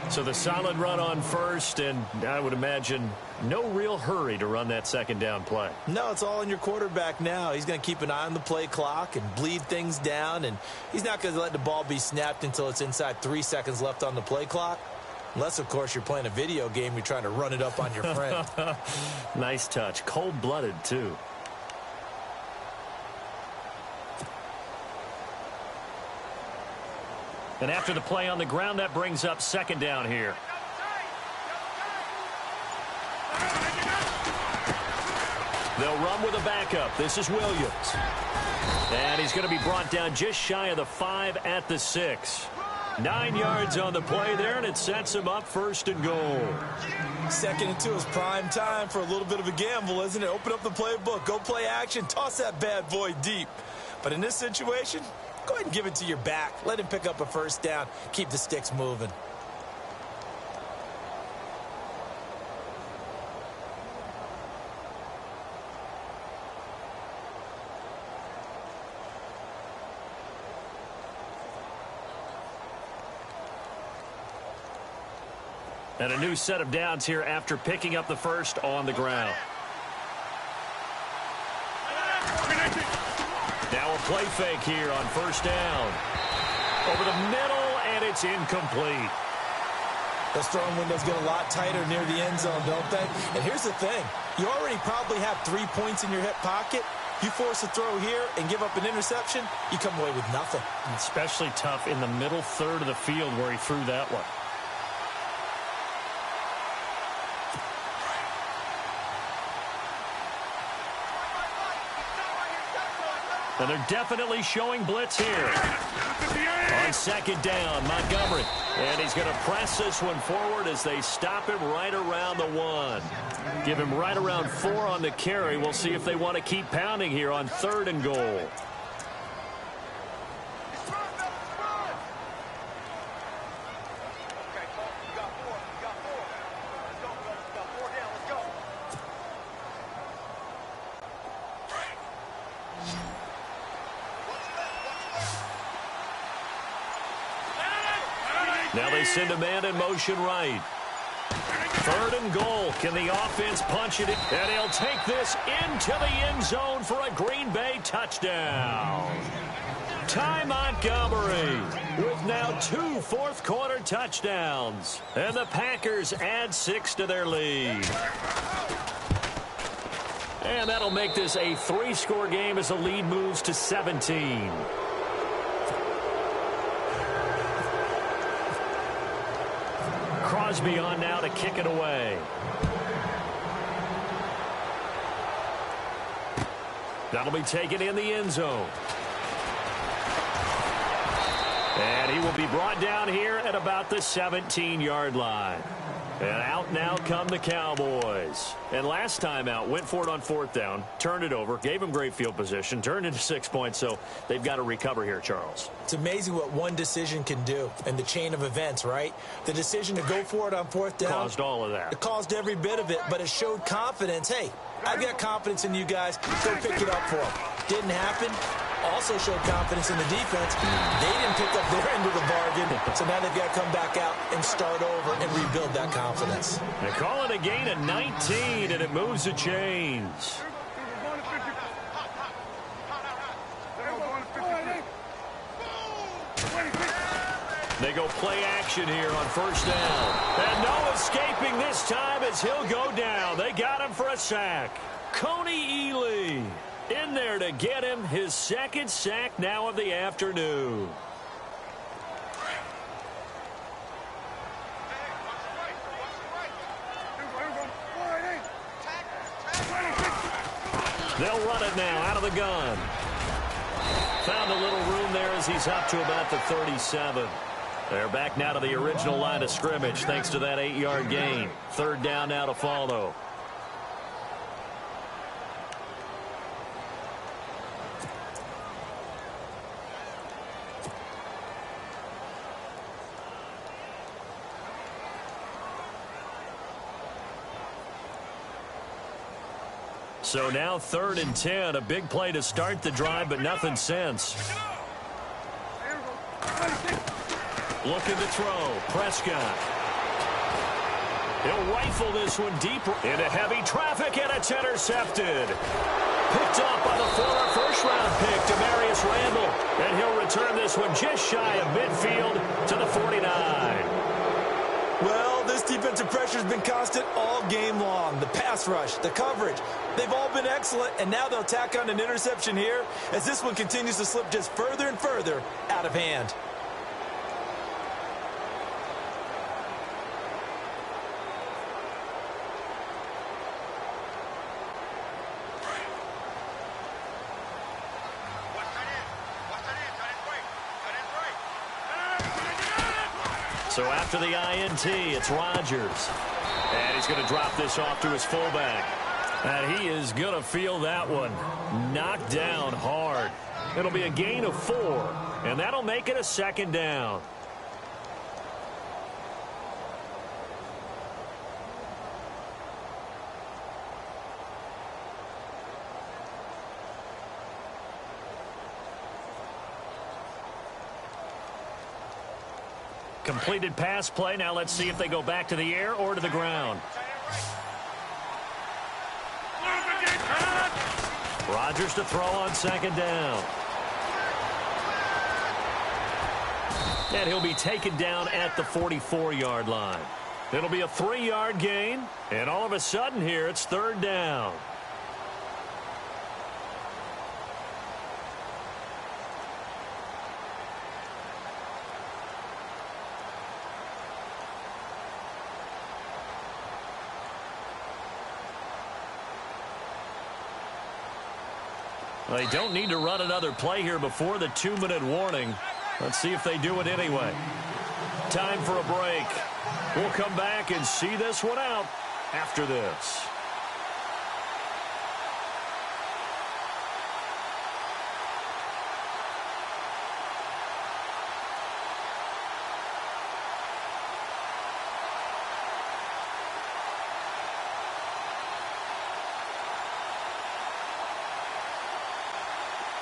So the solid run on 1st, and I would imagine no real hurry to run that 2nd down play. No, it's all on your quarterback now. He's going to keep an eye on the play clock and bleed things down, and he's not going to let the ball be snapped until it's inside 3 seconds left on the play clock. Unless, of course, you're playing a video game, you're trying to run it up on your friend. Nice touch. Cold-blooded, too. And after the play on the ground, that brings up 2nd down here. They'll run with a backup. This is Williams. And he's going to be brought down just shy of the 5 at the 6. 9 yards on the play there, and it sets him up 1st and goal. 2nd and 2 is prime time for a little bit of a gamble, isn't it? Open up the playbook, go play action, toss that bad boy deep. But in this situation, go ahead and give it to your back. Let him pick up a 1st down. Keep the sticks moving. And a new set of downs here after picking up the 1st on the ground. Now a play fake here on 1st down. Over the middle, and it's incomplete. Those throwing windows get a lot tighter near the end zone, don't they? And here's the thing. You already probably have 3 points in your hip pocket. You force a throw here and give up an interception, you come away with nothing. Especially tough in the middle 3rd of the field where he threw that one. And they're definitely showing blitz here. On 2nd down, Montgomery. And he's going to press this one forward as they stop him right around the 1. Give him right around 4 on the carry. We'll see if they want to keep pounding here on 3rd and goal. Now they send a man in motion right. 3rd and goal. Can the offense punch it in? And he'll take this into the end zone for a Green Bay touchdown. Ty Montgomery with now 2 4th-quarter touchdowns. And the Packers add 6 to their lead. And that'll make this a 3-score game as the lead moves to 17. Crosby on now to kick it away. That'll be taken in the end zone. And he will be brought down here at about the 17-yard line. And out now come the Cowboys. And last time out, went for it on 4th down, turned it over, gave him great field position, turned into 6 points, so they've got to recover here, Charles. It's amazing what one decision can do in the chain of events, right? The decision to go for it on 4th down. Caused all of that. It caused every bit of it, but it showed confidence. Hey, I've got confidence in you guys. Go pick it up for them. Didn't happen. Also showed confidence in the defense. They didn't pick up their end of the bargain, so now they've got to come back out and start over and rebuild that confidence. They call it a gain of 19, and it moves the chains. They go play action here on first down. And no escaping this time as he'll go down. They got him for a sack. Coney Ely in there to get him his second sack now of the afternoon. They'll run it now out of the gun. Found a little room there as he's up to about the 37. They're back now to the original line of scrimmage thanks to that 8-yard gain. Third down now to follow. So now 3rd and 10, a big play to start the drive, but nothing since. Looking to throw, Prescott. He'll rifle this one deep into heavy traffic, and it's intercepted. Picked off by the former first-round pick, Demarius Randall, and he'll return this one just shy of midfield to the 49. Well, this defensive pressure has been constant all game long. The pass rush, the coverage, they've all been excellent, and now they'll tack on an interception here as this one continues to slip just further and further out of hand. So after the INT, it's Rodgers. And he's going to drop this off to his fullback. And he is going to feel that one. Knocked down hard. It'll be a gain of 4. And that'll make it a second down. Completed pass play. Now let's see if they go back to the air or to the ground. Rodgers to throw on second down. And he'll be taken down at the 44-yard line. It'll be a 3-yard gain. And all of a sudden here, it's 3rd down. They don't need to run another play here before the 2-minute warning. Let's see if they do it anyway. Time for a break. We'll come back and see this one out after this.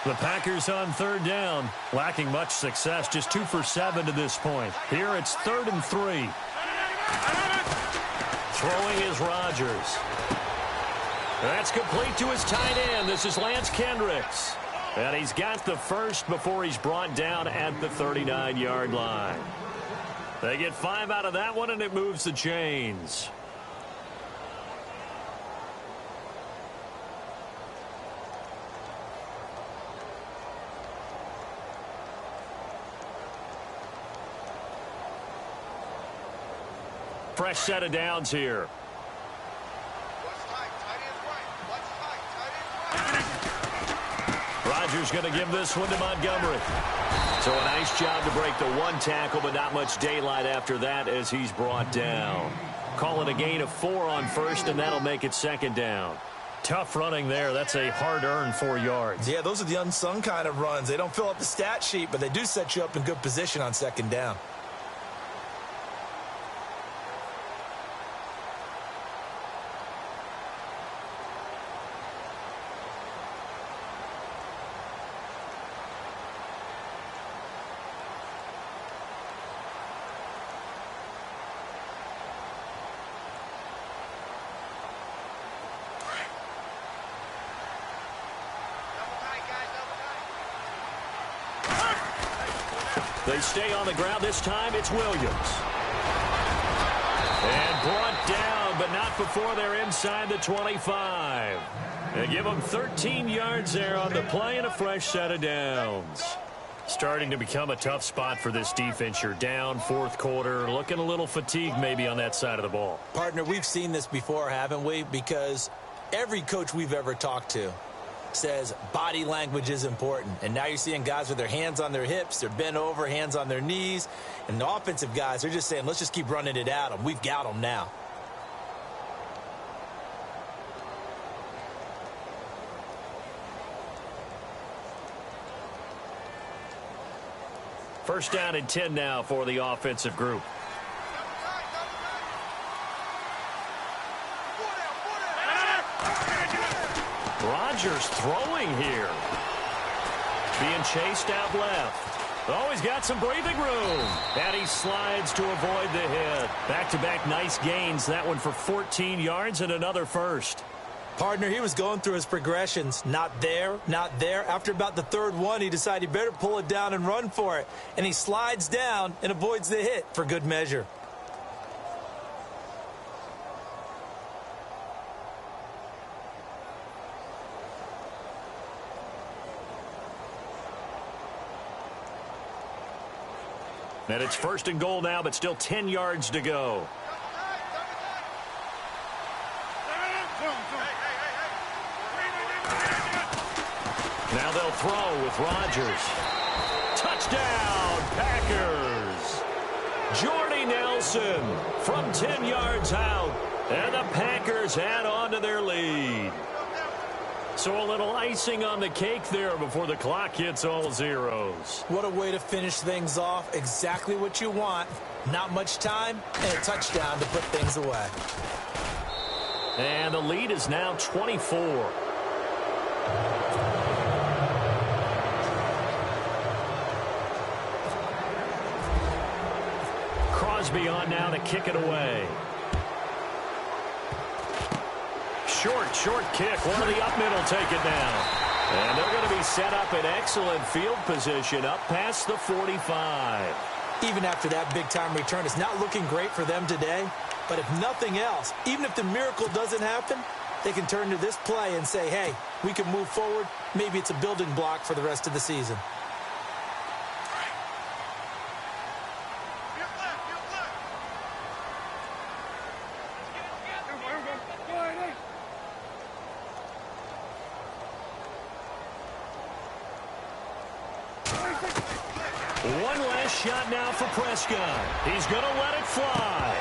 The Packers on 3rd down, lacking much success, just 2 for 7 to this point. Here it's 3rd and 3. Throwing is Rodgers. That's complete to his tight end. This is Lance Kendricks. And he's got the first before he's brought down at the 39-yard line. They get 5 out of that one, and it moves the chains. Fresh set of downs here. Rodgers going to give this one to Montgomery. So a nice job to break the 1 tackle, but not much daylight after that as he's brought down. Call it a gain of 4 on first, and that'll make it 2nd down. Tough running there. That's a hard-earned 4 yards. Yeah, those are the unsung kind of runs. They don't fill up the stat sheet, but they do set you up in good position on 2nd down. They They stay on the ground. This time it's Williams. And brought down, but not before they're inside the 25. They give them 13 yards there on the play and a fresh set of downs. Starting to become a tough spot for this defense. You're down fourth quarter, looking a little fatigued maybe on that side of the ball. Partner, we've seen this before, haven't we? Because every coach we've ever talked to says body language is important. And now you're seeing guys with their hands on their hips, they're bent over, hands on their knees. And the offensive guys are just saying, let's just keep running it at them. We've got them now. First down and 10 now for the offensive group. Rodgers throwing here. Being chased out left. Oh, he's got some breathing room. And he slides to avoid the hit. Back-to-back nice gains. That one for 14 yards and another first. Partner, he was going through his progressions. Not there, not there. After about the third one, he decided he better pull it down and run for it. And he slides down and avoids the hit for good measure. And it's first and goal now, but still 10 yards to go. Now they'll throw with Rodgers. Touchdown, Packers. Jordy Nelson from 10 yards out. And the Packers add on to their lead. So a little icing on the cake there before the clock hits all zeros. What a way to finish things off. Exactly what you want. Not much time and a touchdown to put things away. And the lead is now 24. Crosby on now to kick it away. Short kick. One of the up middle take it down. And they're going to be set up in excellent field position up past the 45. Even after that big-time return, it's not looking great for them today. But if nothing else, even if the miracle doesn't happen, they can turn to this play and say, hey, we can move forward. Maybe it's a building block for the rest of the season. One last shot now for Prescott. He's going to let it fly.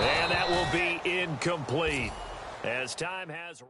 And that will be incomplete as time has...